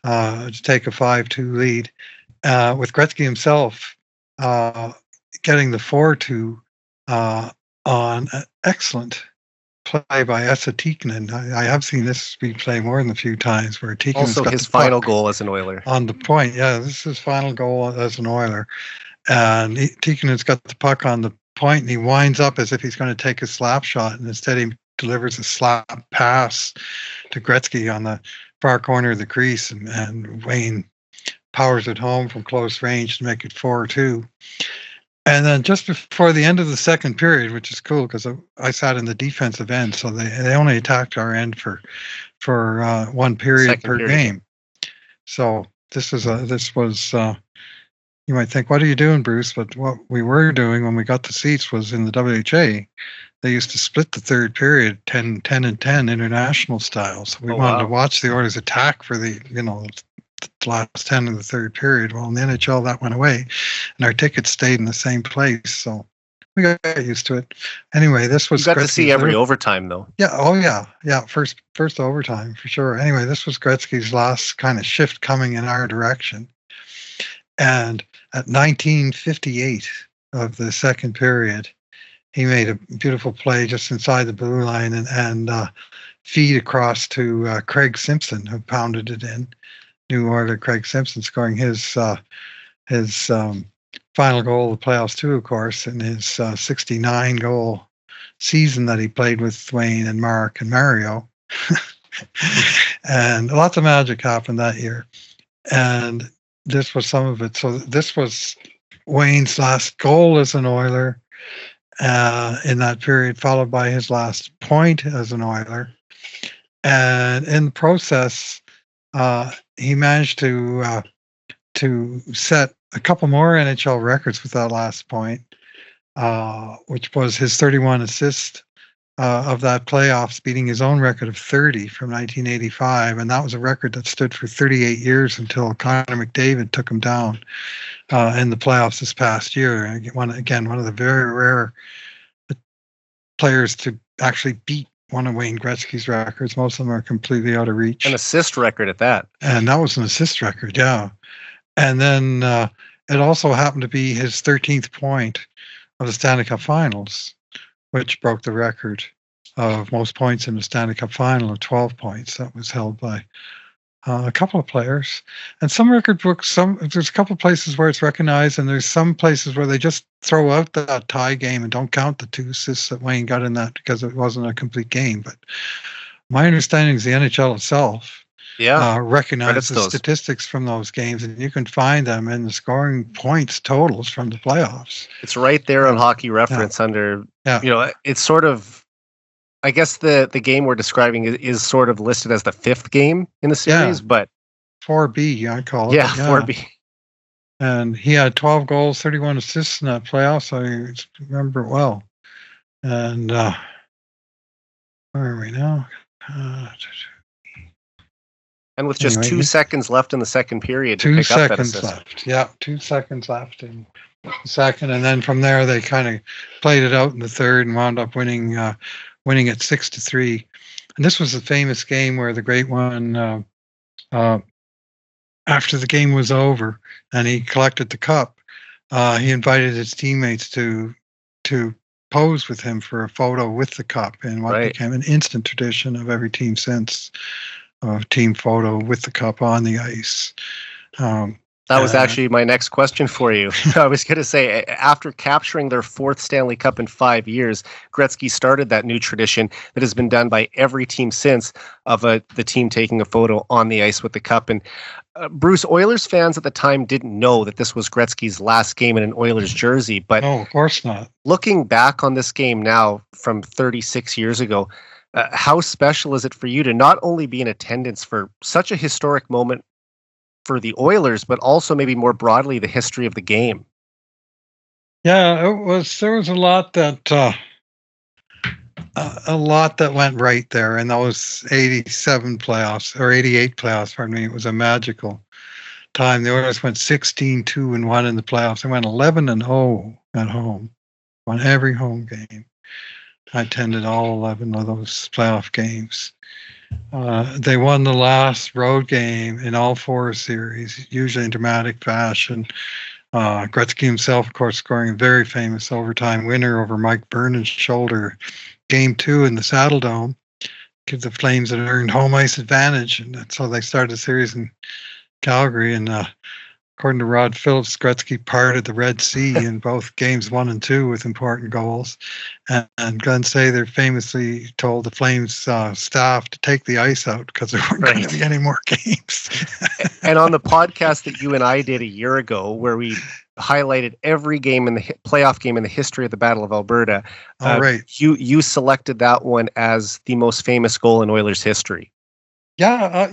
to take a 5-2 lead, with Gretzky himself getting the 4-2 on an excellent play by Tikkanen. I have seen this replay more than a few times where Tikkanen also got his final goal as an Oiler on the point. Yeah, this is his final goal as an Oiler, and Tikkanen's got the puck on the point, and he winds up as if he's going to take a slap shot, and instead he delivers a slap pass to Gretzky on the far corner of the crease, and Wayne powers it home from close range to make it 4-2. And then just before the end of the second period, which is cool because I sat in the defensive end, so they only attacked our end for one period per game. So this was you might think, what are you doing, Bruce? But what we were doing when we got the seats was in the WHA. They used to split the third period 10 and 10 international style. So we wanted to watch the Oilers attack for the the last 10 of the third period. Well, in the NHL, that went away, and our tickets stayed in the same place. So we got used to it. Anyway, this was. You got to see every overtime, though. Yeah. Oh, yeah. Yeah. First overtime for sure. Anyway, this was Gretzky's last kind of shift coming in our direction. And at 19:58 of the second period, he made a beautiful play just inside the blue line and feed across to Craig Simpson, who pounded it in. New Oiler Craig Simpson scoring his final goal of the playoffs too, of course, in his 69-goal season that he played with Wayne and Mark and Mario. And lots of magic happened that year. And this was some of it. So this was Wayne's last goal as an Oiler in that period, followed by his last point as an Oiler. And in the process, he managed to set a couple more NHL records with that last point, which was his 31 assists of that playoffs, beating his own record of 30 from 1985. And that was a record that stood for 38 years until Connor McDavid took him down in the playoffs this past year. One of the very rare players to actually beat one of Wayne Gretzky's records. Most of them are completely out of reach. An assist record at that. And that was an assist record, yeah. And then it also happened to be his 13th point of the Stanley Cup Finals, which broke the record of most points in the Stanley Cup Final of 12 points. That was held by a couple of players. And some record books, there's a couple of places where it's recognized, and there's some places where they just throw out that tie game and don't count the 2 assists that Wayne got in that because it wasn't a complete game. But my understanding is the NHL itself recognizes the statistics from those games, and you can find them in the scoring points totals from the playoffs. It's right there on Hockey Reference under, it's sort of, I guess the game we're describing is sort of listed as the 5th game in the series, but 4B, I call it. Yeah, 4B. And he had 12 goals, 31 assists in that playoff, so I remember it well. And where are we now? And with just 2 seconds left in the second period to 2 pick up that seconds assist. left. Yeah, 2 seconds left in the second, and then from there they kind of played it out in the third and wound up winning at 6-3. And this was the famous game where the great one, after the game was over and he collected the cup, he invited his teammates to pose with him for a photo with the cup, and what became an instant tradition of every team since, a team photo with the cup on the ice. That was actually my next question for you. I was going to say, after capturing their 4th Stanley Cup in 5 years, Gretzky started that new tradition that has been done by every team since, of the team taking a photo on the ice with the cup. And Bruce, Oilers fans at the time didn't know that this was Gretzky's last game in an Oilers jersey. But no, of course not. Looking back on this game now from 36 years ago, how special is it for you to not only be in attendance for such a historic moment for the Oilers, but also maybe more broadly the history of the game? Yeah, there was a lot that went right there in those 87 playoffs, or 88 playoffs, pardon me. It was a magical time. The Oilers went 16-2-1 in the playoffs. They went 11-0 at home, won every home game. I attended all 11 of those playoff games. They won the last road game in all 4 series, usually in dramatic fashion. Gretzky himself, of course, scoring a very famous overtime winner over Mike Vernon's shoulder. Game 2 in the Saddle Dome, give the Flames an earned home ice advantage, and so they started the series in Calgary. And according to Rod Phillips, Gretzky parted the Red Sea in both games 1 and 2 with important goals. And Glenn Sather famously told the Flames staff to take the ice out because there weren't going to be any more games. And on the podcast that you and I did a year ago, where we highlighted every game in the playoff game in the history of the Battle of Alberta, you selected that one as the most famous goal in Oilers history. Yeah.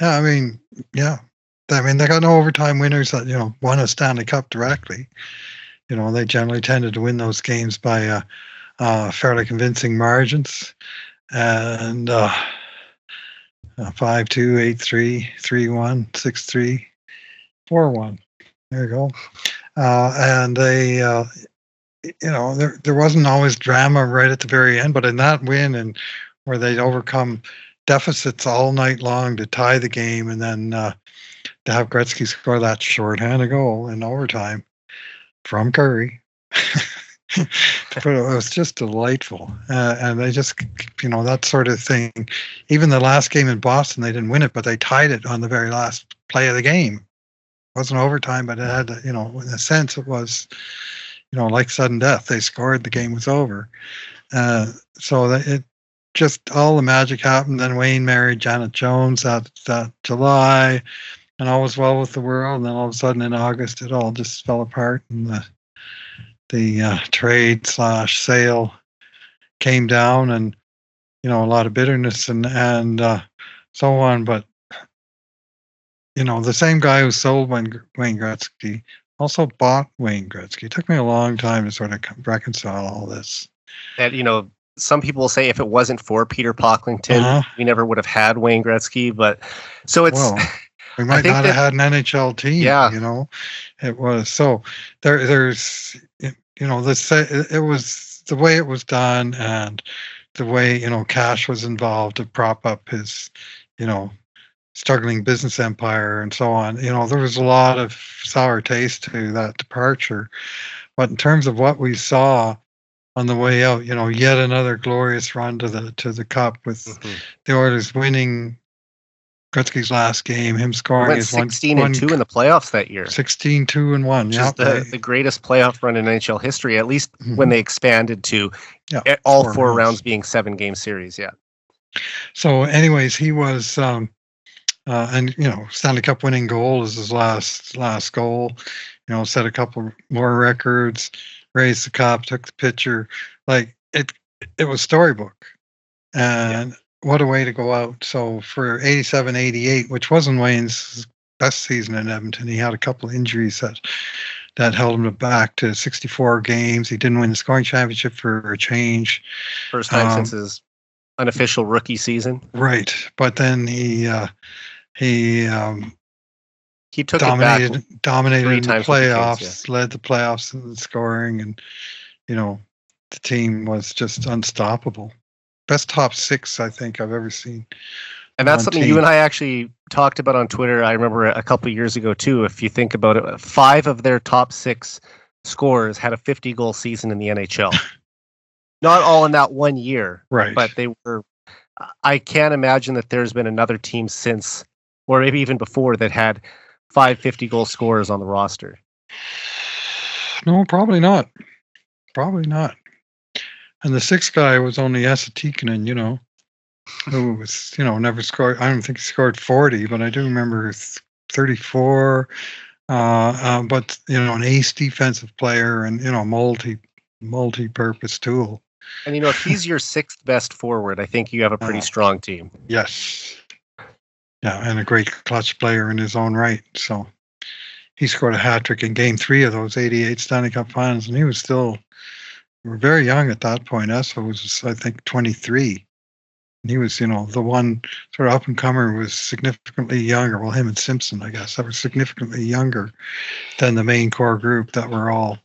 I mean, they got no overtime winners that, won a Stanley Cup directly. They generally tended to win those games by fairly convincing margins. And 5-2, 8-3, 3-1, 6-3, 4-1. There you go. And they, there wasn't always drama right at the very end, but in that win, and where they'd overcome deficits all night long to tie the game, and then to have Gretzky score that shorthanded goal in overtime from Curry. But it was just delightful. And they just, that sort of thing. Even the last game in Boston, they didn't win it, but they tied it on the very last play of the game. It wasn't overtime, but it had, in a sense, it was, like sudden death. They scored, the game was over. So that it, just all the magic happened. Then Wayne married Janet Jones that July, and all was well with the world. And then all of a sudden in August, it all just fell apart, and the trade / sale came down, and a lot of bitterness and so on. But the same guy who sold Wayne Gretzky also bought Wayne Gretzky. It took me a long time to sort of reconcile all this. And some people will say if it wasn't for Peter Pocklington, we never would have had Wayne Gretzky. But so it's, we might not have had an NHL team. Yeah, it was so there's this. It was the way it was done, and the way cash was involved to prop up his struggling business empire and so on. There was a lot of sour taste to that departure, but in terms of what we saw on the way out, yet another glorious run to the cup with the Oilers winning Gretzky's last game, him scoring his 16-2 in the playoffs that year. 16-2-1, yeah, the greatest playoff run in NHL history, at least when they expanded to all 4 rounds being 7-game series. Yeah. So, anyways, he was, and Stanley Cup winning goal is his last goal. Set a couple more records. Raised the cup, took the picture. Like it was storybook. And what a way to go out. So for 87-88, which wasn't Wayne's best season in Edmonton. He had a couple of injuries that held him back to 64 games. He didn't win the scoring championship for a change. First time since his unofficial rookie season. Right, but then he took dominated it back in the playoffs, Kings, led the playoffs in the scoring, and the team was just unstoppable. Best top six I think I've ever seen. And that's something you and I actually talked about on Twitter. I remember a couple of years ago too. If you think about it, 5 of their top 6 scorers had a 50-goal season in the NHL. Not all in that one year, right? But they were. I can't imagine that there's been another team since, or maybe even before, that had 5 50-goal scorers on the roster. No, probably not. Probably not. And the 6th guy was only Esa Tikkanen, who was, never scored. I don't think he scored 40, but I do remember 34. But an ace defensive player and multi-purpose tool. And if he's your 6th best forward, I think you have a pretty strong team. Yes. Yeah, and a great clutch player in his own right. So he scored a hat trick in Game 3 of those '88 Stanley Cup Finals, and he was still very young at that point. Esa was, I think, 23. And he was, the one sort of up and comer was significantly younger. Well, him and Simpson, I guess, that were significantly younger than the main core group that were all,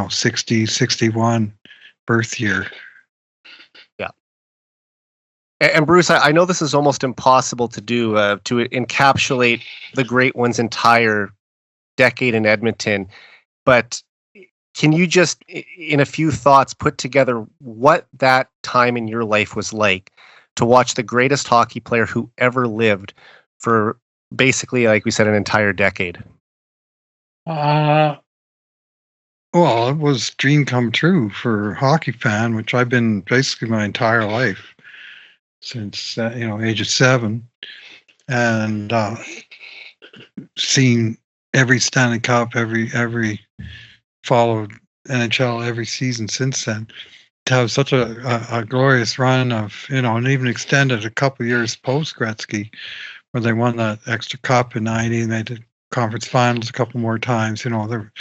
60, 61 birth year. Yeah. And Bruce, I know this is almost impossible to do, to encapsulate the Great One's entire decade in Edmonton, but can you just, in a few thoughts, put together what that time in your life was like to watch the greatest hockey player who ever lived for basically, like we said, an entire decade? Well, it was dream come true for a hockey fan, which I've been basically my entire life since, age of 7, and seen every Stanley Cup, every followed NHL every season since then. To have such a glorious run of, and even extended a couple of years post Gretzky, where they won that extra cup in '90 and they did conference finals a couple more times. The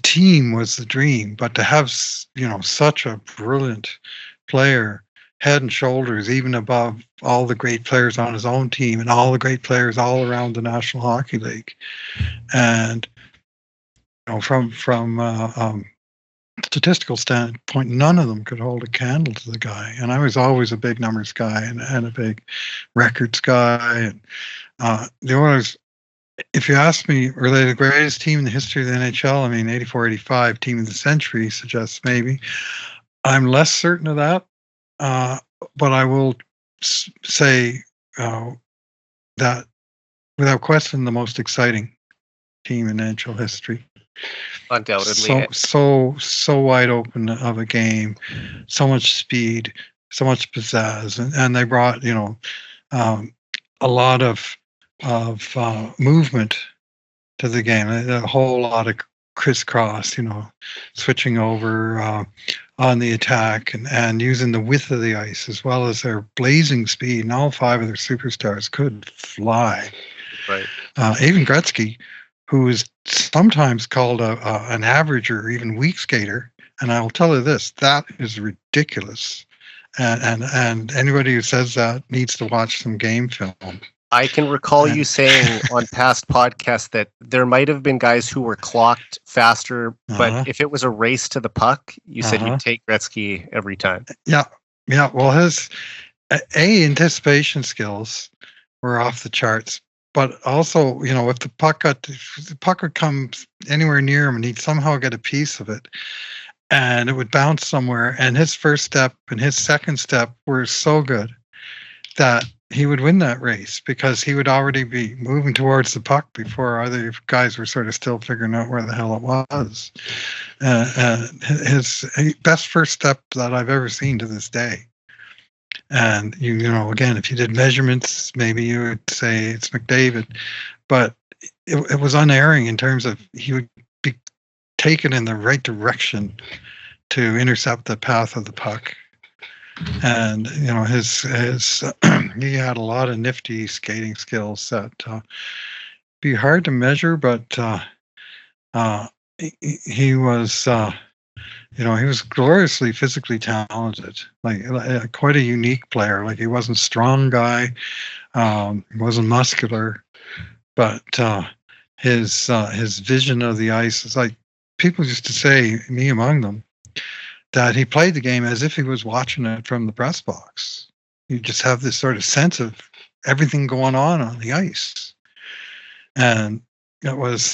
team was the dream, but to have, such a brilliant player, head and shoulders, even above all the great players on his own team and all the great players all around the National Hockey League. And, from statistical standpoint, none of them could hold a candle to the guy. And I was always a big numbers guy and a big records guy. And the Oilers, if you ask me, are they the greatest team in the history of the NHL? I mean, 84-85 team of the century suggests maybe. I'm less certain of that, but I will say that without question, the most exciting team in NHL history. Undoubtedly. So wide open of a game, so much speed, so much pizzazz, and they brought a lot of movement to the game, a whole lot of crisscross, switching over on the attack and using the width of the ice as well as their blazing speed. And all 5 of their superstars could fly. Right. Even Gretzky, who is sometimes called an average or even weak skater, and I will tell you this: that is ridiculous. And anybody who says that needs to watch some game film. I can recall you saying on past podcasts that there might have been guys who were clocked faster, but if it was a race to the puck, you said you'd take Gretzky every time. Yeah. Well, his anticipation skills were off the charts, but also, if the puck would come anywhere near him and he'd somehow get a piece of it, and it would bounce somewhere, and his first step and his second step were so good that he would win that race because he would already be moving towards the puck before other guys were sort of still figuring out where the hell it was. His best first step that I've ever seen to this day. And, again, if you did measurements, maybe you would say it's McDavid. But it was unerring in terms of he would be taken in the right direction to intercept the path of the puck. And his he had a lot of nifty skating skills that be hard to measure, but he was he was gloriously physically talented, like quite a unique player. Like, he wasn't a strong guy, he wasn't muscular, but his vision of the ice is like, people used to say, me among them, that he played the game as if he was watching it from the press box. You just have this sort of sense of everything going on the ice, and it was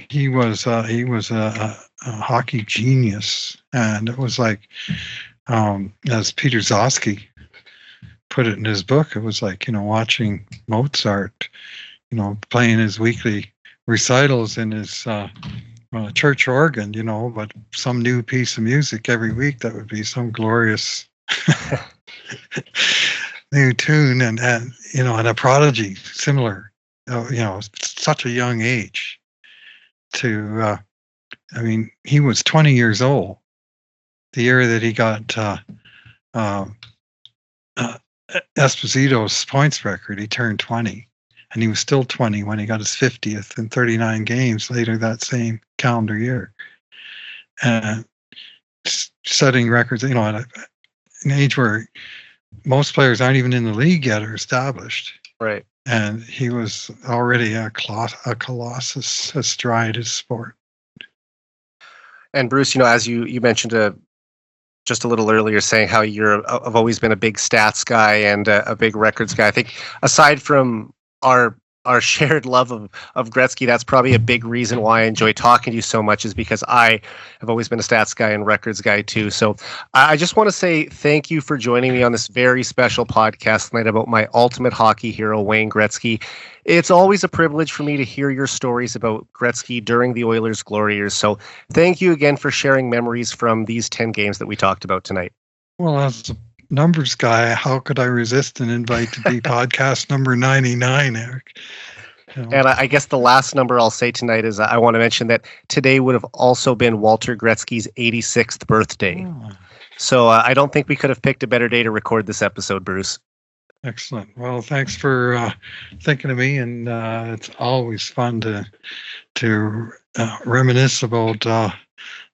he was a hockey genius, and it was like, as Peter Zosky put it in his book, it was like watching Mozart, playing his weekly recitals in his church organ, but some new piece of music every week that would be some glorious new tune, and a prodigy similar, such a young age to, he was 20 years old the year that he got Esposito's points record. He turned 20. And he was still 20 when he got his 50th in 39 games later that same calendar year. Setting records, at an age where most players aren't even in the league yet or established. Right. And he was already a colossus astride his sport. And Bruce, as you mentioned just a little earlier, saying how I've always been a big stats guy and a big records guy. I think aside from our shared love of Gretzky, that's probably a big reason why I enjoy talking to you so much, is because I have always been a stats guy and records guy too. So I just want to say thank you for joining me on this very special podcast tonight about my ultimate hockey hero, Wayne Gretzky. It's always a privilege for me to hear your stories about Gretzky during the Oilers' glory years. So thank you again for sharing memories from these 10 games that we talked about tonight. Well, as a numbers guy, how could I resist an invite to be podcast number 99, Eric? And I guess the last number I'll say tonight is I want to mention that today would have also been Walter Gretzky's 86th birthday. Oh. So I don't think we could have picked a better day to record this episode, Bruce. Excellent. Well, thanks for thinking of me, and it's always fun to reminisce about the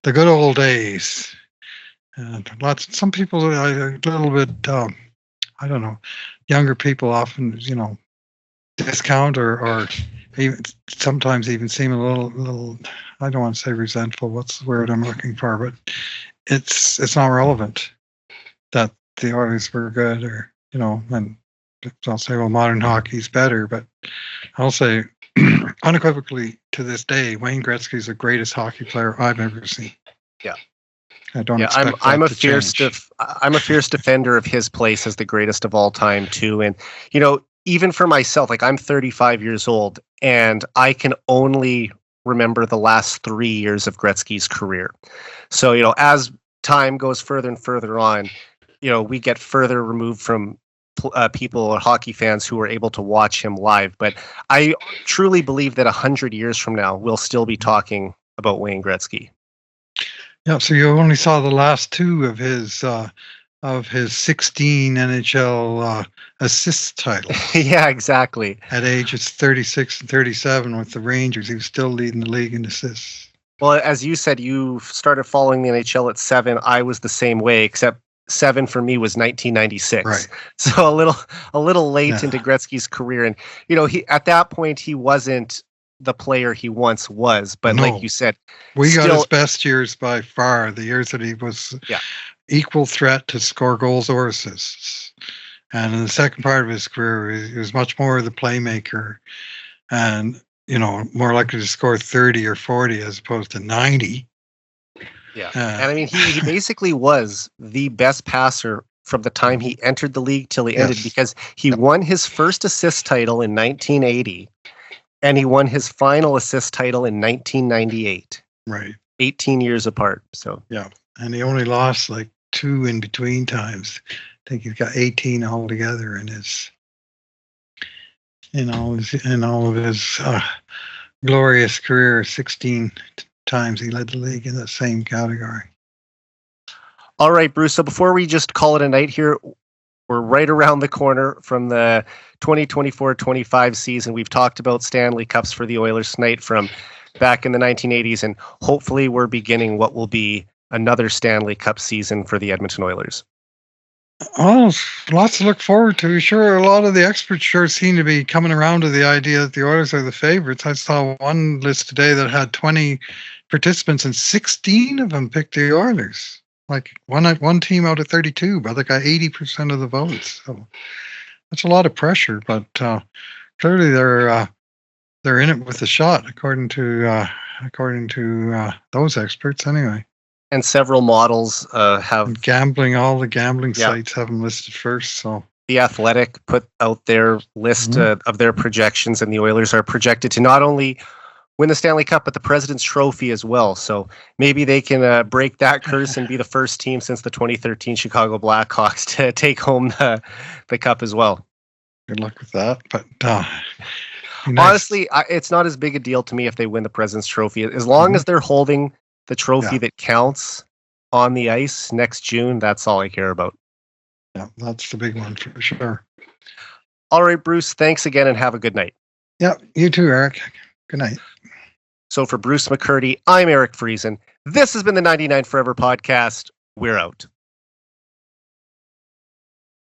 good old days. Some people are a little bit, I don't know, younger people often, discount or even sometimes even seem a little, I don't want to say resentful. What's the word I'm looking for? But it's not relevant that the Oilers were good, or, and I'll say, well, modern hockey's better, but I'll say unequivocally to this day, Wayne Gretzky is the greatest hockey player I've ever seen. Yeah. I don't. Yeah, I'm a fierce defender of his place as the greatest of all time too. And even for myself, like, I'm 35 years old, and I can only remember the last 3 years of Gretzky's career. So as time goes further and further on, we get further removed from people or hockey fans who are able to watch him live. But I truly believe that 100 years from now, we'll still be talking about Wayne Gretzky. Yeah, so you only saw the last two of his 16 NHL assist titles. Yeah, exactly. At ages 36 and 37 with the Rangers, he was still leading the league in assists. Well, as you said, you started following the NHL at 7. I was the same way, except 7 for me was 1996. Right. So a little late into Gretzky's career, and he at that point he wasn't the player he once was, but like you said, we got his best years by far, the years that he was equal threat to score goals or assists. And in the second part of his career, he was much more the playmaker, and more likely to score 30 or 40 as opposed to 90. Yeah, and I mean, he basically was the best passer from the time he entered the league till he ended, because he won his first assist title in 1980. And he won his final assist title in 1998. Right. 18 years apart. So yeah. And he only lost like 2 in between times. I think he's got 18 altogether in his all of his glorious career. 16 times he led the league in that same category. All right, Bruce. So before we just call it a night here, we're right around the corner from the 2024-25 season. We've talked about Stanley Cups for the Oilers tonight from back in the 1980s, and hopefully we're beginning what will be another Stanley Cup season for the Edmonton Oilers. Oh, lots to look forward to. Sure, a lot of the experts sure seem to be coming around to the idea that the Oilers are the favorites. I saw one list today that had 20 participants, and 16 of them picked the Oilers. Like one team out of 32, but they got 80% of the votes. So that's a lot of pressure. But clearly they're in it with a shot, according to those experts, anyway. And several models have and gambling. All the gambling sites have them listed first. So The Athletic put out their list of their projections, and the Oilers are projected to not only win the Stanley Cup, but the President's Trophy as well. So maybe they can break that curse and be the first team since the 2013 Chicago Blackhawks to take home the cup as well. Good luck with that. But honestly, it's not as big a deal to me if they win the President's Trophy. As long as they're holding the trophy that counts on the ice next June, that's all I care about. Yeah, that's the big one for sure. All right, Bruce, thanks again and have a good night. Yeah, you too, Eric. Good night. So for Bruce McCurdy, I'm Eric Friesen. This has been the 99 Forever podcast. We're out.